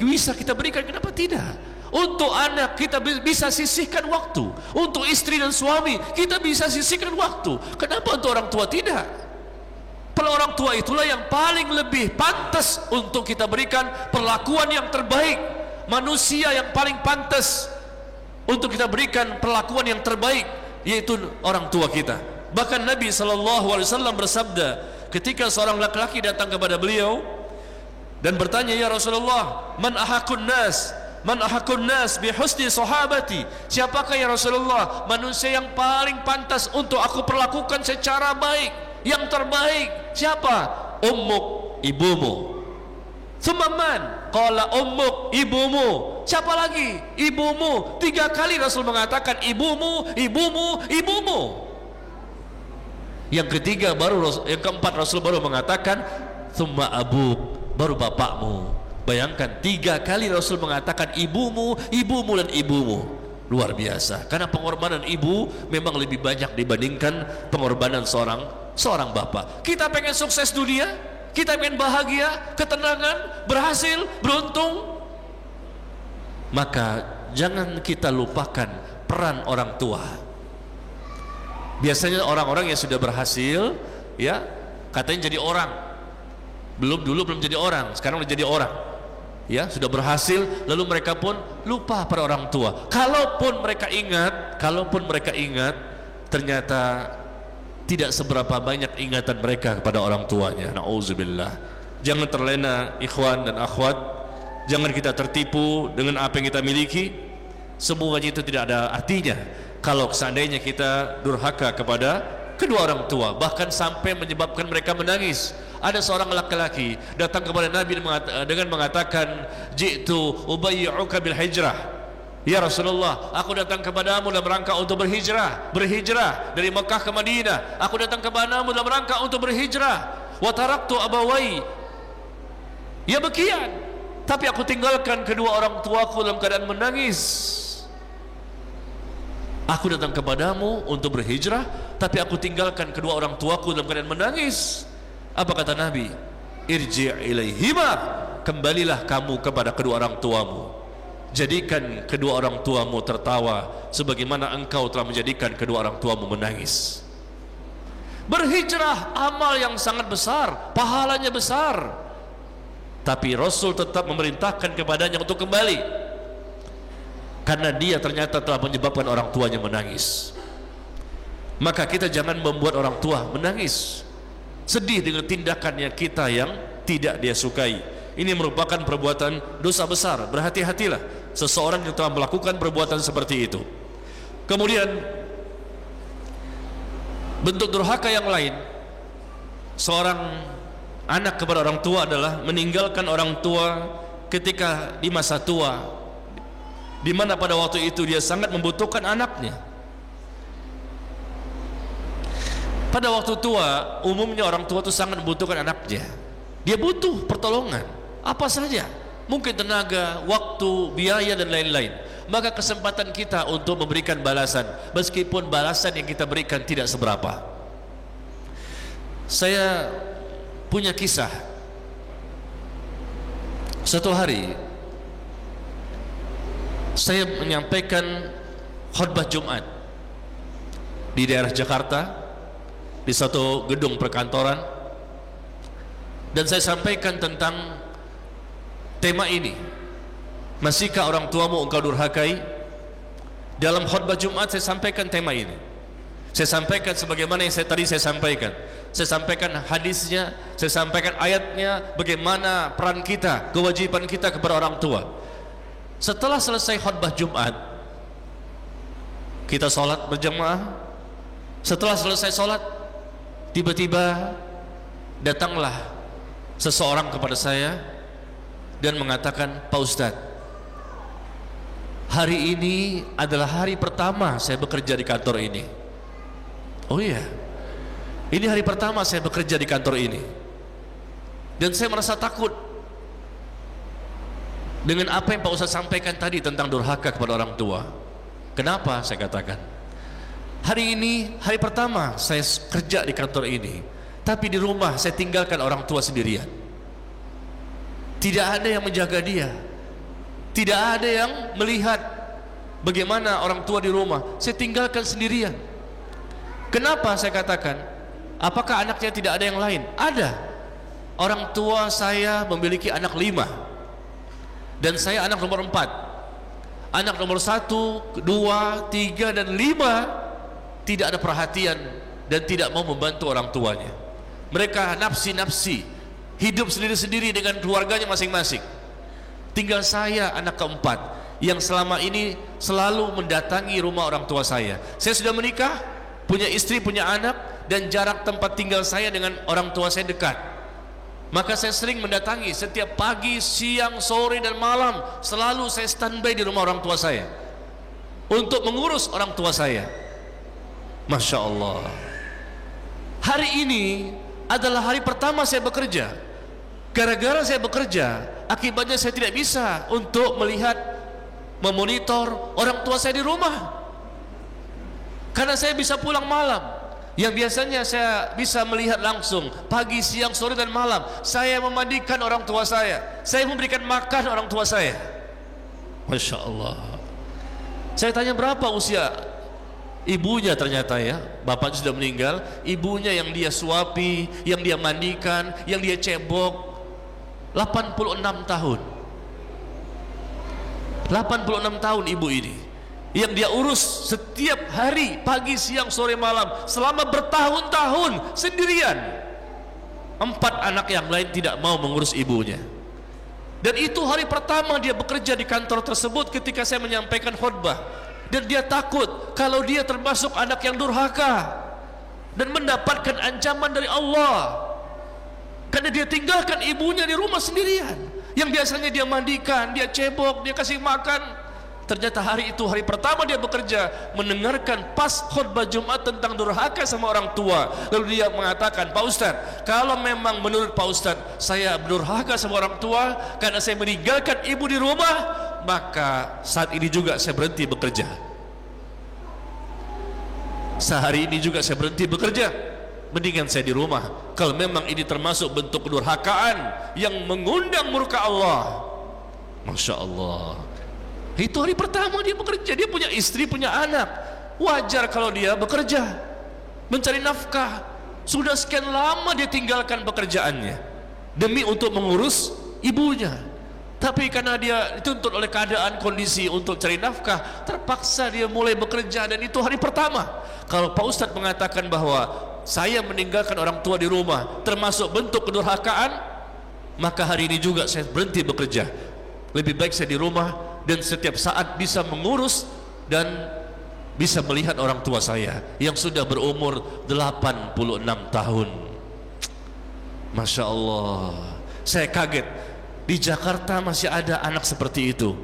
bisa kita berikan, kenapa tidak? Untuk anak kita bisa sisihkan waktu, untuk istri dan suami kita bisa sisihkan waktu. Kenapa untuk orang tua tidak? Para orang tua itulah yang paling lebih pantas untuk kita berikan perlakuan yang terbaik. Manusia yang paling pantas untuk kita berikan perlakuan yang terbaik yaitu orang tua kita. Bahkan Nabi SAW bersabda ketika seorang laki-laki datang kepada beliau dan bertanya, ya Rasulullah, man ahakun nas bi husni sahabati, siapakah ya Rasulullah manusia yang paling pantas untuk aku perlakukan secara baik, yang terbaik? Siapa? Ummuk, ibumu. Thumma man? Qala ummuk, ibumu. Siapa lagi? Ibumu. 3 kali Rasul mengatakan ibumu, ibumu, ibumu. Yang ketiga yang keempat Rasul baru mengatakan thumma abuk, baru bapakmu. Bayangkan 3 kali Rasul mengatakan ibumu, ibumu dan ibumu. Luar biasa, karena pengorbanan ibu memang lebih banyak dibandingkan pengorbanan seorang bapak. Kita pengen sukses dunia, kita pengen bahagia, ketenangan, berhasil, beruntung, maka jangan kita lupakan peran orang tua. Biasanya orang-orang yang sudah berhasil, ya, katanya jadi orang. Dulu belum jadi orang, sekarang udah jadi orang. Ya, sudah berhasil, lalu mereka pun lupa pada orang tua. Kalaupun mereka ingat, ternyata tidak seberapa banyak ingatan mereka kepada orang tuanya. Nauzubillah. Jangan terlena ikhwan dan akhwat. Jangan kita tertipu dengan apa yang kita miliki. Semuanya itu tidak ada artinya kalau seandainya kita durhaka kepada kedua orang tua, bahkan sampai menyebabkan mereka menangis. Ada seorang laki-laki datang kepada Nabi dengan mengatakan, ji'tu ubayyi'uka bil hijrah. Ya Rasulullah, aku datang kepadamu dalam rangka untuk berhijrah dari Mekah ke Madinah. Aku datang kepadamu dalam rangka untuk berhijrah. Wa taraktu abawai ya bakian, tapi aku tinggalkan kedua orang tuaku dalam keadaan menangis. Aku datang kepadamu untuk berhijrah, tapi aku tinggalkan kedua orang tuaku dalam keadaan menangis. Apa kata Nabi? Irji' ilaihima, kembalilah kamu kepada kedua orang tuamu. Jadikan kedua orang tuamu tertawa sebagaimana engkau telah menjadikan kedua orang tuamu menangis. Berhijrah amal yang sangat besar, pahalanya besar, tapi Rasul tetap memerintahkan kepadanya untuk kembali, karena dia ternyata telah menyebabkan orang tuanya menangis. Maka kita jangan membuat orang tua menangis, sedih dengan tindakannya kita yang tidak dia sukai. Ini merupakan perbuatan dosa besar. Berhati-hatilah seseorang yang telah melakukan perbuatan seperti itu. Kemudian bentuk durhaka yang lain seorang anak kepada orang tua adalah meninggalkan orang tua ketika di masa tua, di mana pada waktu itu dia sangat membutuhkan anaknya. Pada waktu tua, umumnya orang tua itu sangat membutuhkan anaknya. Dia butuh pertolongan, apa saja, mungkin tenaga, waktu, biaya dan lain-lain. Maka kesempatan kita untuk memberikan balasan, meskipun balasan yang kita berikan tidak seberapa. Saya punya kisah. Suatu hari saya menyampaikan khutbah Jumat di daerah Jakarta di satu gedung perkantoran, dan saya sampaikan tentang tema ini, masihkah orang tuamu engkau durhakai? Dalam khutbah Jumat saya sampaikan tema ini. Saya sampaikan sebagaimana yang tadi saya sampaikan. Saya sampaikan hadisnya, saya sampaikan ayatnya, bagaimana peran kita, kewajiban kita kepada orang tua. Setelah selesai khutbah Jumat, kita sholat berjamaah. Setelah selesai sholat, tiba-tiba datanglah seseorang kepada saya dan mengatakan, Pak Ustadz, hari ini adalah hari pertama saya bekerja di kantor ini. Oh iya, ini hari pertama saya bekerja di kantor ini, dan saya merasa takut dengan apa yang Pak Ustadz sampaikan tadi tentang durhaka kepada orang tua. Kenapa? Saya katakan, hari ini hari pertama saya kerja di kantor ini, tapi di rumah saya tinggalkan orang tua sendirian. Tidak ada yang menjaga dia, tidak ada yang melihat bagaimana orang tua di rumah. Saya tinggalkan sendirian. Kenapa? Saya katakan, apakah anaknya tidak ada yang lain? Ada. Orang tua saya memiliki anak 5, dan saya anak nomor 4. Anak nomor 1, 2, 3, dan 5 tidak ada perhatian dan tidak mau membantu orang tuanya. Mereka nafsi-nafsi, hidup sendiri-sendiri dengan keluarganya masing-masing. Tinggal saya, anak keempat, yang selama ini selalu mendatangi rumah orang tua saya. Saya sudah menikah, punya istri, punya anak, dan jarak tempat tinggal saya dengan orang tua saya dekat. Maka saya sering mendatangi setiap pagi, siang, sore, dan malam. Selalu saya standby di rumah orang tua saya untuk mengurus orang tua saya. Masya Allah, hari ini adalah hari pertama saya bekerja. Gara-gara saya bekerja, akibatnya saya tidak bisa untuk melihat, memonitor orang tua saya di rumah, karena saya bisa pulang malam. Yang biasanya saya bisa melihat langsung pagi, siang, sore, dan malam. Saya memandikan orang tua saya memberikan makan orang tua saya. Masya Allah. Saya tanya berapa usia ibunya, ternyata ya, bapaknya sudah meninggal. Ibunya yang dia suapi, yang dia mandikan, yang dia cebok, 86 tahun. 86 tahun ibu ini, yang dia urus setiap hari, pagi, siang, sore, malam, selama bertahun-tahun sendirian. 4 anak yang lain tidak mau mengurus ibunya. Dan itu hari pertama dia bekerja di kantor tersebut ketika saya menyampaikan khutbah. Dan dia takut kalau dia termasuk anak yang durhaka dan mendapatkan ancaman dari Allah, karena dia tinggalkan ibunya di rumah sendirian, yang biasanya dia mandikan, dia cebok, dia kasih makan. Ternyata hari itu hari pertama dia bekerja, mendengarkan pas khutbah Jumat tentang durhaka sama orang tua. Lalu dia mengatakan, Pak Ustadz, kalau memang menurut Pak Ustadz saya durhaka sama orang tua karena saya meninggalkan ibu di rumah, maka saat ini juga saya berhenti bekerja. Sehari ini juga saya berhenti bekerja, mendingan saya di rumah. Kalau memang ini termasuk bentuk kedurhakaan yang mengundang murka Allah. Masya Allah. Itu hari pertama dia bekerja. Dia punya istri, punya anak. Wajar kalau dia bekerja, mencari nafkah. Sudah sekian lama dia tinggalkan pekerjaannya demi untuk mengurus ibunya. Tapi karena dia dituntut oleh keadaan, kondisi untuk cari nafkah, terpaksa dia mulai bekerja. Dan itu hari pertama. Kalau Pak Ustadz mengatakan bahwa saya meninggalkan orang tua di rumah termasuk bentuk kedurhakaan, maka hari ini juga saya berhenti bekerja. Lebih baik saya di rumah dan setiap saat bisa mengurus dan bisa melihat orang tua saya yang sudah berumur 86 tahun. Masya Allah. Saya kaget, di Jakarta masih ada anak seperti itu.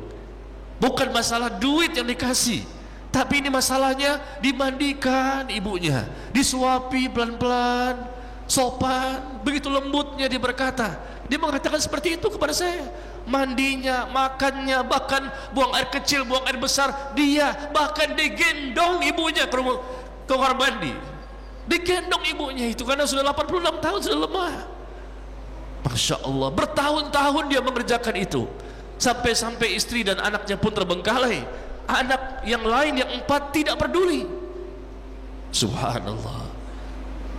Bukan masalah duit yang dikasih, tapi ini masalahnya dimandikan ibunya, disuapi pelan-pelan, sopan, begitu lembutnya dia berkata. Dia mengatakan seperti itu kepada saya. Mandinya, makannya, bahkan buang air kecil, buang air besar, dia bahkan digendong ibunya ke kamar mandi. Digendong ibunya itu karena sudah 86 tahun, sudah lemah. Masya Allah, bertahun-tahun dia mengerjakan itu. Sampai-sampai istri dan anaknya pun terbengkalai. Anak yang lain yang 4 tidak peduli. Subhanallah.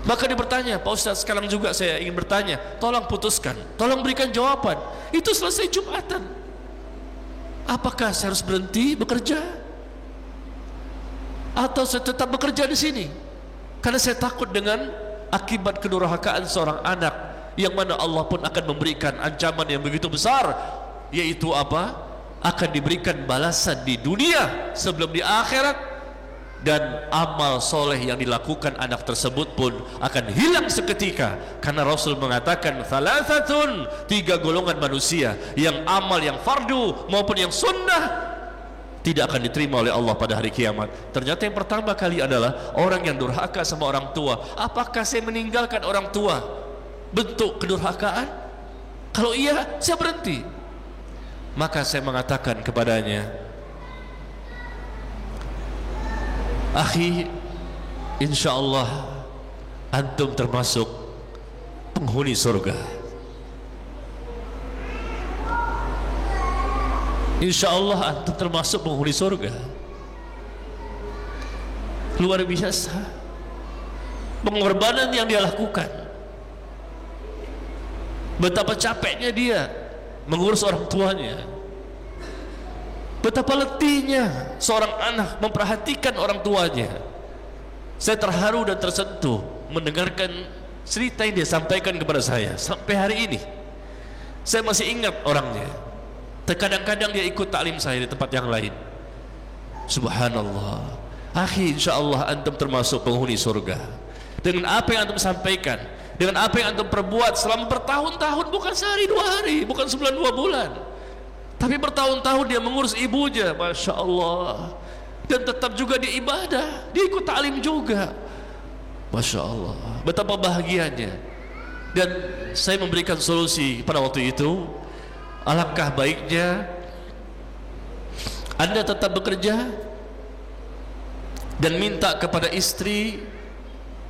Maka dia bertanya, Pak Ustaz, sekarang juga saya ingin bertanya, tolong putuskan, tolong berikan jawaban. Itu selesai Jumatan, apakah saya harus berhenti bekerja atau saya tetap bekerja di sini? Karena saya takut dengan akibat kedurhakaan seorang anak, yang mana Allah pun akan memberikan ancaman yang begitu besar, yaitu apa? Akan diberikan balasan di dunia sebelum di akhirat, dan amal soleh yang dilakukan anak tersebut pun akan hilang seketika. Karena Rasul mengatakan thalathatun, 3 golongan manusia yang amal yang fardu maupun yang sunnah tidak akan diterima oleh Allah pada hari kiamat. Ternyata yang pertama kali adalah orang yang durhaka sama orang tua. Apakah saya meninggalkan orang tua bentuk kedurhakaan? Kalau iya, saya berhenti. Maka saya mengatakan kepadanya, akhi, insyaallah antum termasuk penghuni surga. Insyaallah antum termasuk penghuni surga. Luar biasa pengorbanan yang dia lakukan. Betapa capeknya dia mengurus orang tuanya. Betapa letihnya seorang anak memperhatikan orang tuanya. Saya terharu dan tersentuh mendengarkan cerita yang dia sampaikan kepada saya. Sampai hari ini saya masih ingat orangnya. Terkadang-kadang dia ikut taklim saya di tempat yang lain. Subhanallah. Akhi, insyaallah antum termasuk penghuni surga. Dengan apa yang antum sampaikan, dengan apa yang antum perbuat selama bertahun-tahun, bukan sehari 2 hari, bukan sebulan 2 bulan, tapi bertahun-tahun dia mengurus ibunya, Masya Allah. Dan tetap juga dia ibadah, dia ikut ta'lim juga, Masya Allah. Betapa bahagianya. Dan saya memberikan solusi pada waktu itu, alangkah baiknya Anda tetap bekerja dan minta kepada istri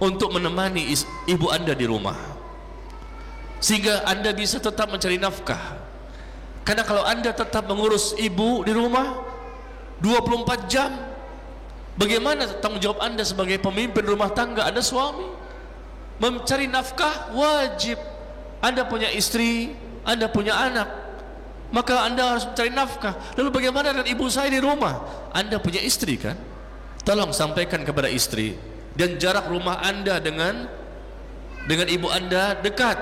untuk menemani ibu Anda di rumah, sehingga Anda bisa tetap mencari nafkah. Karena kalau Anda tetap mengurus ibu di rumah 24 jam, bagaimana tanggung jawab Anda sebagai pemimpin rumah tangga? Anda suami, mencari nafkah wajib. Anda punya istri, Anda punya anak, maka Anda harus mencari nafkah. Lalu bagaimana dengan ibu saya di rumah? Anda punya istri kan? Tolong sampaikan kepada istri. Dan jarak rumah Anda dengan ibu Anda dekat,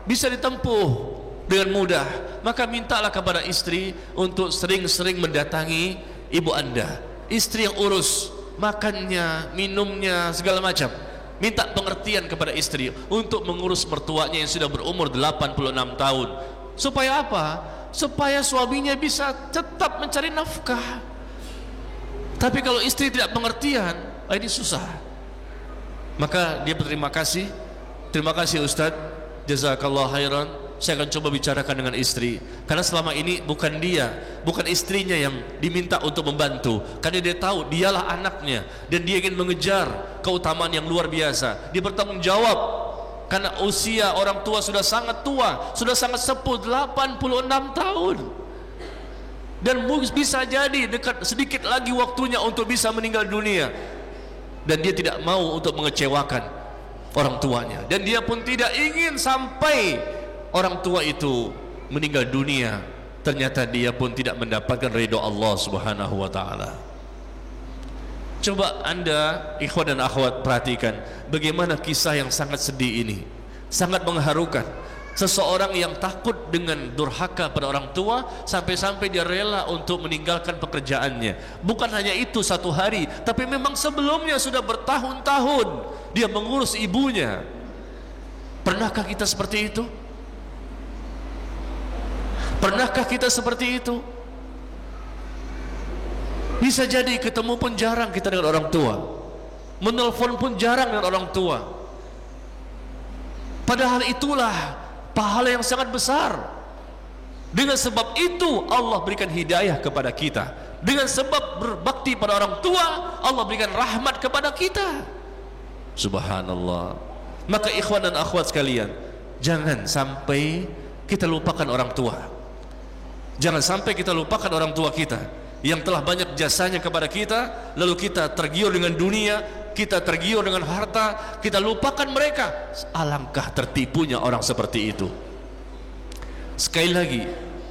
bisa ditempuh dengan mudah. Maka mintalah kepada istri untuk sering-sering mendatangi ibu Anda. Istri yang urus makannya, minumnya, segala macam. Minta pengertian kepada istri untuk mengurus mertuanya yang sudah berumur 86 tahun. Supaya apa? Supaya suaminya bisa tetap mencari nafkah. Tapi kalau istri tidak pengertian, ini susah. Maka dia berterima kasih. Terima kasih Ustaz, jazakallah khairan. Saya akan coba bicarakan dengan istri. Karena selama ini bukan istrinya yang diminta untuk membantu. Karena dia tahu dialah anaknya, dan dia ingin mengejar keutamaan yang luar biasa. Dia bertanggung jawab. Karena usia orang tua sudah sangat tua, sudah sangat sepuh, 86 tahun. Dan bisa jadi dekat sedikit lagi waktunya untuk bisa meninggal dunia. Dan dia tidak mau untuk mengecewakan orang tuanya, dan dia pun tidak ingin sampai orang tua itu meninggal dunia ternyata dia pun tidak mendapatkan ridho Allah Subhanahu wa taala. Coba Anda ikhwan dan akhwat perhatikan bagaimana kisah yang sangat sedih ini, sangat mengharukan. Seseorang yang takut dengan durhaka pada orang tua sampai-sampai dia rela untuk meninggalkan pekerjaannya. Bukan hanya itu 1 hari, tapi memang sebelumnya sudah bertahun-tahun dia mengurus ibunya. Pernahkah kita seperti itu? Pernahkah kita seperti itu? Bisa jadi ketemu pun jarang kita dengan orang tua, menelpon pun jarang dengan orang tua. Padahal itulah pahala yang sangat besar. Dengan sebab itu Allah berikan hidayah kepada kita. Dengan sebab berbakti pada orang tua, Allah berikan rahmat kepada kita. Subhanallah. Maka ikhwan dan akhwat sekalian, jangan sampai kita lupakan orang tua. Jangan sampai kita lupakan orang tua kita yang telah banyak jasanya kepada kita, lalu kita tergiur dengan dunia, kita tergiur dengan harta, kita lupakan mereka. Alangkah tertipunya orang seperti itu. Sekali lagi,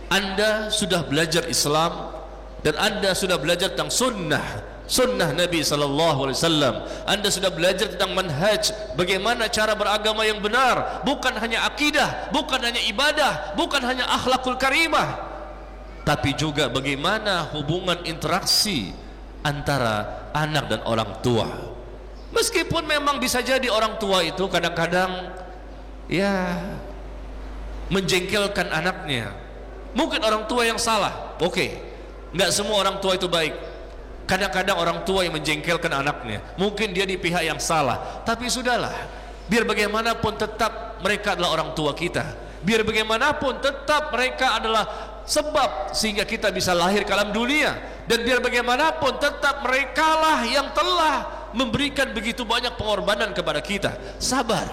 Anda sudah belajar Islam dan Anda sudah belajar tentang sunnah Nabi sallallahu alaihi wasallam. Anda sudah belajar tentang manhaj, bagaimana cara beragama yang benar, bukan hanya akidah, bukan hanya ibadah, bukan hanya akhlakul karimah, tapi juga bagaimana hubungan interaksi antara anak dan orang tua. Meskipun memang bisa jadi orang tua itu kadang-kadang ya menjengkelkan anaknya. Mungkin orang tua yang salah. Oke, nggak semua orang tua itu baik. Kadang-kadang orang tua yang menjengkelkan anaknya, mungkin dia di pihak yang salah. Tapi sudahlah, biar bagaimanapun tetap mereka adalah orang tua kita. Biar bagaimanapun tetap mereka adalah sebab sehingga kita bisa lahir ke alam dunia. Dan biar bagaimanapun tetap merekalah yang telah memberikan begitu banyak pengorbanan kepada kita. Sabar.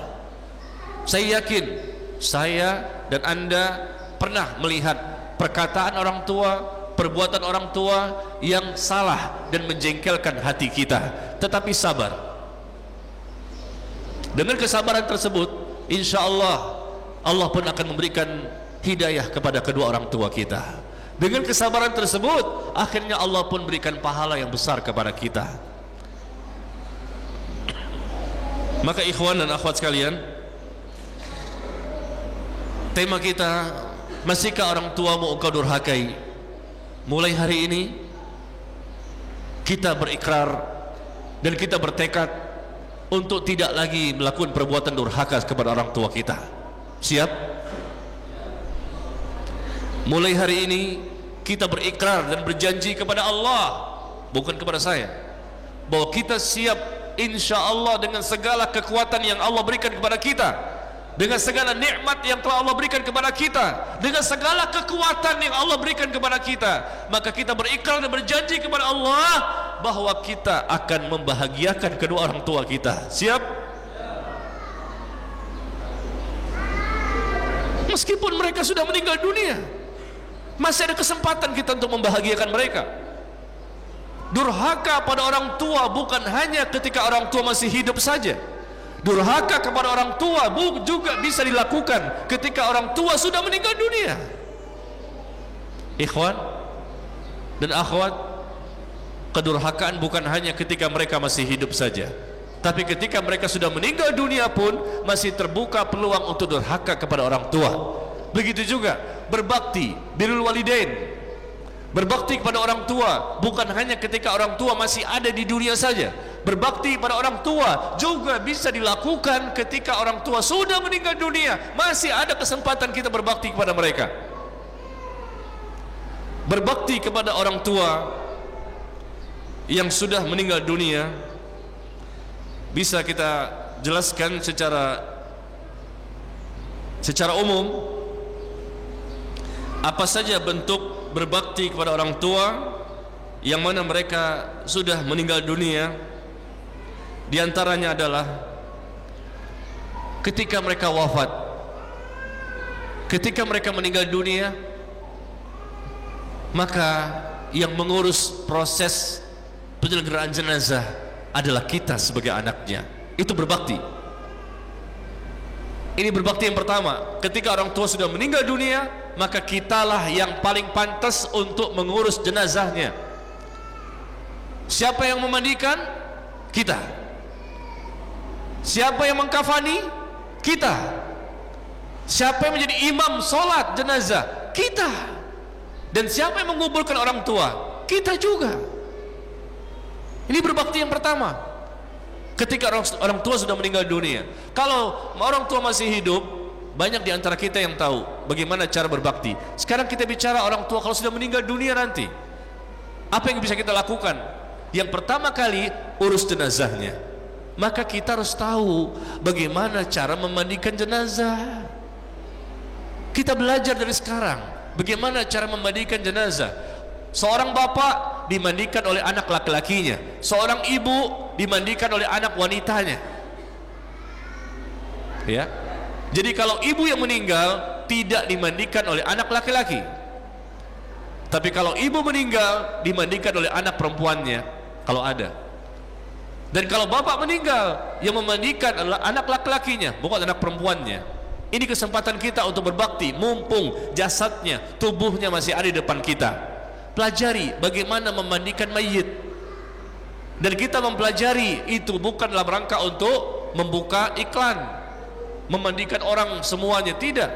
Saya yakin saya dan Anda pernah melihat perkataan orang tua, perbuatan orang tua yang salah dan menjengkelkan hati kita. Tetapi sabar. Dengan kesabaran tersebut, insya Allah Allah pun akan memberikan hidayah kepada kedua orang tua kita. Dengan kesabaran tersebut, akhirnya Allah pun berikan pahala yang besar kepada kita. Maka ikhwan dan akhwat sekalian, tema kita, masihkah orang tuamu engkau durhakai? Mulai hari ini kita berikrar dan kita bertekad untuk tidak lagi melakukan perbuatan durhaka kepada orang tua kita. Siap? Mulai hari ini kita berikrar dan berjanji kepada Allah, bukan kepada saya, bahwa kita siap insya Allah dengan segala kekuatan yang Allah berikan kepada kita, dengan segala nikmat yang telah Allah berikan kepada kita, dengan segala kekuatan yang Allah berikan kepada kita, maka kita berikrar dan berjanji kepada Allah bahwa kita akan membahagiakan kedua orang tua kita. Siap? Meskipun mereka sudah meninggal dunia, masih ada kesempatan kita untuk membahagiakan mereka. Durhaka pada orang tua bukan hanya ketika orang tua masih hidup saja. Durhaka kepada orang tua juga bisa dilakukan ketika orang tua sudah meninggal dunia. Ikhwan dan akhwat, kedurhakaan bukan hanya ketika mereka masih hidup saja, tapi ketika mereka sudah meninggal dunia pun masih terbuka peluang untuk durhaka kepada orang tua. Begitu juga berbakti, birrul walidain, berbakti kepada orang tua bukan hanya ketika orang tua masih ada di dunia saja. Berbakti pada orang tua juga bisa dilakukan ketika orang tua sudah meninggal dunia. Masih ada kesempatan kita berbakti kepada mereka. Berbakti kepada orang tua yang sudah meninggal dunia bisa kita jelaskan secara umum apa saja bentuk berbakti kepada orang tua yang mana mereka sudah meninggal dunia. Di antaranya adalah ketika mereka wafat, ketika mereka meninggal dunia, maka yang mengurus proses penyelenggaraan jenazah adalah kita sebagai anaknya. Itu berbakti. Ini berbakti yang pertama. Ketika orang tua sudah meninggal dunia, maka kitalah yang paling pantas untuk mengurus jenazahnya. Siapa yang memandikan? Kita. Siapa yang mengkafani? Kita. Siapa yang menjadi imam solat jenazah? Kita. Dan siapa yang menguburkan orang tua? Kita juga. Ini berbakti yang pertama. Ketika orang tua sudah meninggal dunia. Kalau orang tua masih hidup, banyak di antara kita yang tahu bagaimana cara berbakti. Sekarang kita bicara orang tua kalau sudah meninggal dunia nanti. Apa yang bisa kita lakukan? Yang pertama kali, urus jenazahnya. Maka kita harus tahu bagaimana cara memandikan jenazah. Kita belajar dari sekarang bagaimana cara memandikan jenazah. Seorang bapak dimandikan oleh anak laki-lakinya, seorang ibu dimandikan oleh anak wanitanya. Ya. Jadi kalau ibu yang meninggal tidak dimandikan oleh anak laki-laki, Tapi kalau ibu meninggal, dimandikan oleh anak perempuannya kalau ada. Dan kalau bapak meninggal, yang memandikan adalah anak laki-lakinya, bukan anak perempuannya. Ini kesempatan kita untuk berbakti, mumpung jasadnya, tubuhnya masih ada di depan kita. Pelajari bagaimana memandikan mayit. Dan kita mempelajari itu bukan dalam rangka untuk membuka iklan, memandikan orang semuanya, tidak.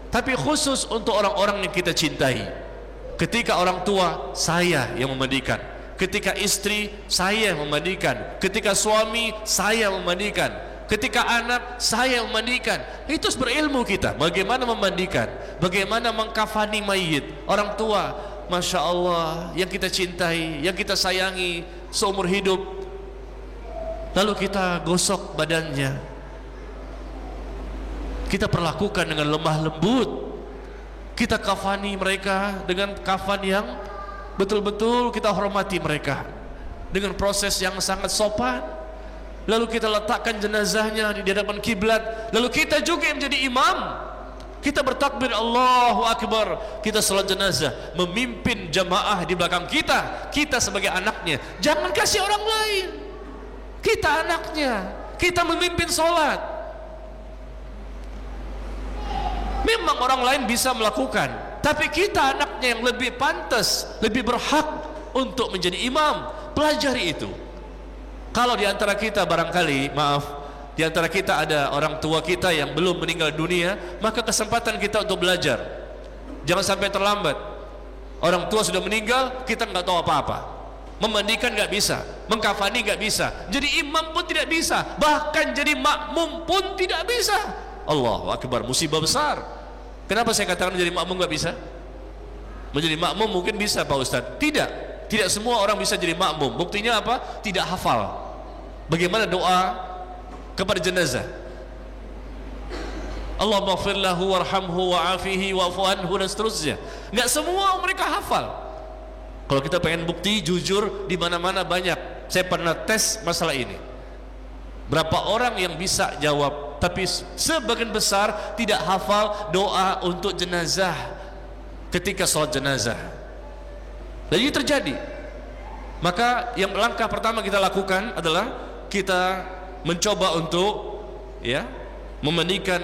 Tapi khusus untuk orang-orang yang kita cintai. Ketika orang tua, saya yang memandikan. Ketika istri, saya yang memandikan. Ketika suami, saya yang memandikan. Ketika anak, saya yang memandikan. Itu berilmu kita bagaimana memandikan, bagaimana mengkafani mayit. Orang tua, Masya Allah, yang kita cintai, yang kita sayangi seumur hidup, lalu kita gosok badannya, kita perlakukan dengan lemah lembut, kita kafani mereka dengan kafan yang betul-betul kita hormati mereka dengan proses yang sangat sopan. Lalu kita letakkan jenazahnya di hadapan kiblat, lalu kita juga yang menjadi imam. Kita bertakbir Allahu Akbar, kita salat jenazah, memimpin jamaah di belakang kita. Kita sebagai anaknya, jangan kasih orang lain, kita anaknya, kita memimpin salat. Memang orang lain bisa melakukan, tapi kita anaknya yang lebih pantas, lebih berhak untuk menjadi imam. Pelajari itu. Kalau di antara kita barangkali, maaf, di antara kita ada orang tua kita yang belum meninggal dunia, maka kesempatan kita untuk belajar. Jangan sampai terlambat. Orang tua sudah meninggal, kita nggak tahu apa-apa. Memandikan nggak bisa, mengkafani nggak bisa, jadi imam pun tidak bisa, bahkan jadi makmum pun tidak bisa. Allahu Akbar, musibah besar. Kenapa saya katakan menjadi makmum nggak bisa? Menjadi makmum mungkin bisa Pak Ustadz. Tidak semua orang bisa jadi makmum. Buktinya apa? Tidak hafal bagaimana doa kepada jenazah. Allahumma ighfir lahu warhamhu wa'afihi wa'fu anhu dan seterusnya. Enggak semua mereka hafal. Kalau kita pengen bukti jujur, di mana-mana banyak. Saya pernah tes masalah ini. Berapa orang yang bisa jawab, tapi sebagian besar tidak hafal doa untuk jenazah ketika sholat jenazah. Dan ini terjadi. Maka yang langkah pertama kita lakukan adalah kita mencoba untuk memandikan,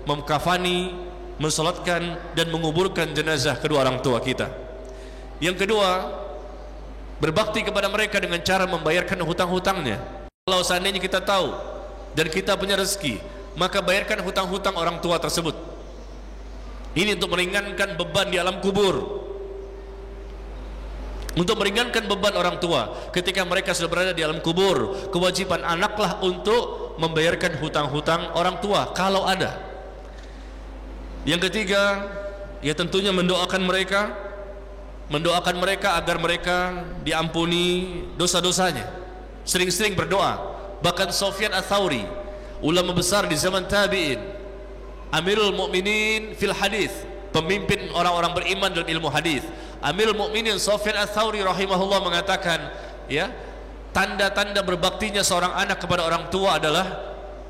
mengkafani, mensolatkan dan menguburkan jenazah kedua orang tua kita. Yang kedua, berbakti kepada mereka dengan cara membayarkan hutang-hutangnya. Kalau seandainya kita tahu dan kita punya rezeki, maka bayarkan hutang-hutang orang tua tersebut. Ini untuk meringankan beban di alam kubur, untuk meringankan beban orang tua ketika mereka sudah berada di alam kubur. Kewajiban anaklah untuk membayarkan hutang-hutang orang tua kalau ada. Yang ketiga, ya tentunya mendoakan mereka agar mereka diampuni dosa-dosanya. Sering-sering berdoa. Bahkan Sufyan Ats-Tsauri, ulama besar di zaman tabi'in, Amirul Mukminin fil hadis, pemimpin orang-orang beriman dalam ilmu hadis, Amirul Mukminin Sufyan Ats-Tsauri rahimahullah mengatakan, tanda-tanda berbaktinya seorang anak kepada orang tua adalah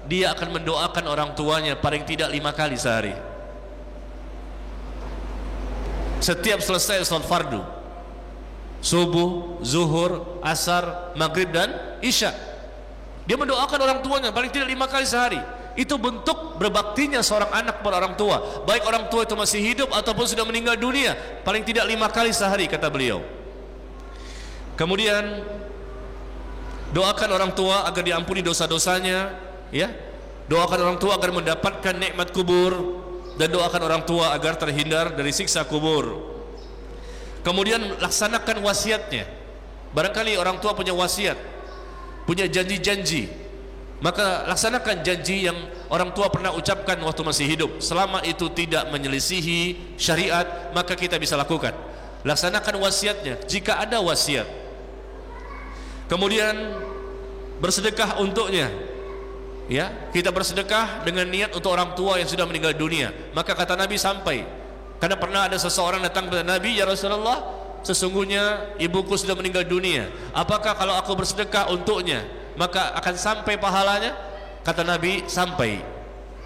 dia akan mendoakan orang tuanya paling tidak 5 kali sehari. Setiap selesai salat fardu, subuh, zuhur, asar, maghrib dan isya, dia mendoakan orang tuanya paling tidak 5 kali sehari. Itu bentuk berbaktinya seorang anak kepada orang tua, baik orang tua itu masih hidup ataupun sudah meninggal dunia, paling tidak 5 kali sehari kata beliau. Kemudian doakan orang tua agar diampuni dosa-dosanya, doakan orang tua agar mendapatkan nikmat kubur, dan doakan orang tua agar terhindar dari siksa kubur. Kemudian laksanakan wasiatnya. Barangkali orang tua punya wasiat, punya janji-janji, maka laksanakan janji yang orang tua pernah ucapkan waktu masih hidup. Selama itu tidak menyelisihi syariat, maka kita bisa lakukan. Laksanakan wasiatnya jika ada wasiat. Kemudian bersedekah untuknya. Kita bersedekah dengan niat untuk orang tua yang sudah meninggal dunia. Maka kata Nabi sampai, karena pernah ada seseorang datang kepada Nabi, ya Rasulullah, sesungguhnya ibuku sudah meninggal dunia, apakah kalau aku bersedekah untuknya maka akan sampai pahalanya? Kata Nabi, sampai.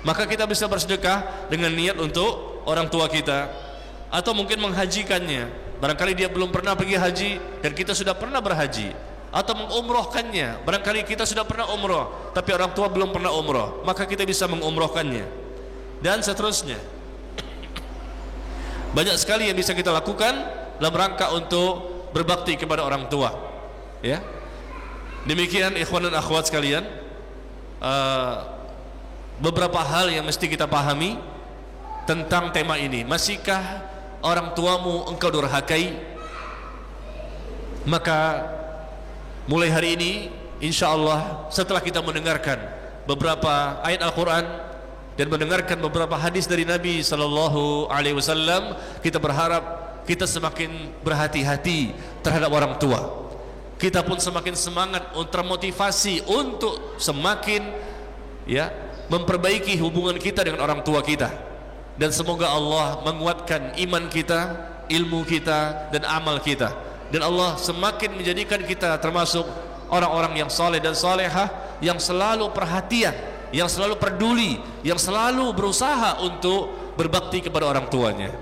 Maka kita bisa bersedekah dengan niat untuk orang tua kita, atau mungkin menghajikannya. barangkali dia belum pernah pergi haji dan kita sudah pernah berhaji, atau mengumrohkannya, barangkali kita sudah pernah umroh tapi orang tua belum pernah umroh, maka kita bisa mengumrohkannya, dan seterusnya. Banyak sekali yang bisa kita lakukan dalam rangka untuk berbakti kepada orang tua, ya. Demikian ikhwan dan akhwat sekalian, beberapa hal yang mesti kita pahami tentang tema ini. Masihkah orang tuamu engkau durhakai? Maka mulai hari ini insyaallah, setelah kita mendengarkan beberapa ayat Al-Quran dan mendengarkan beberapa hadis dari Nabi sallallahu alaihi wasallam, kita berharap kita semakin berhati-hati terhadap orang tua. Kita pun semakin semangat, termotivasi untuk semakin, ya, memperbaiki hubungan kita dengan orang tua kita. Dan semoga Allah menguatkan iman kita, ilmu kita, dan amal kita. Dan Allah semakin menjadikan kita termasuk orang-orang yang saleh dan salehah, yang selalu perhatian, yang selalu peduli, yang selalu berusaha untuk berbakti kepada orang tuanya.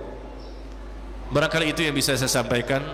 Barangkali itu yang bisa saya sampaikan.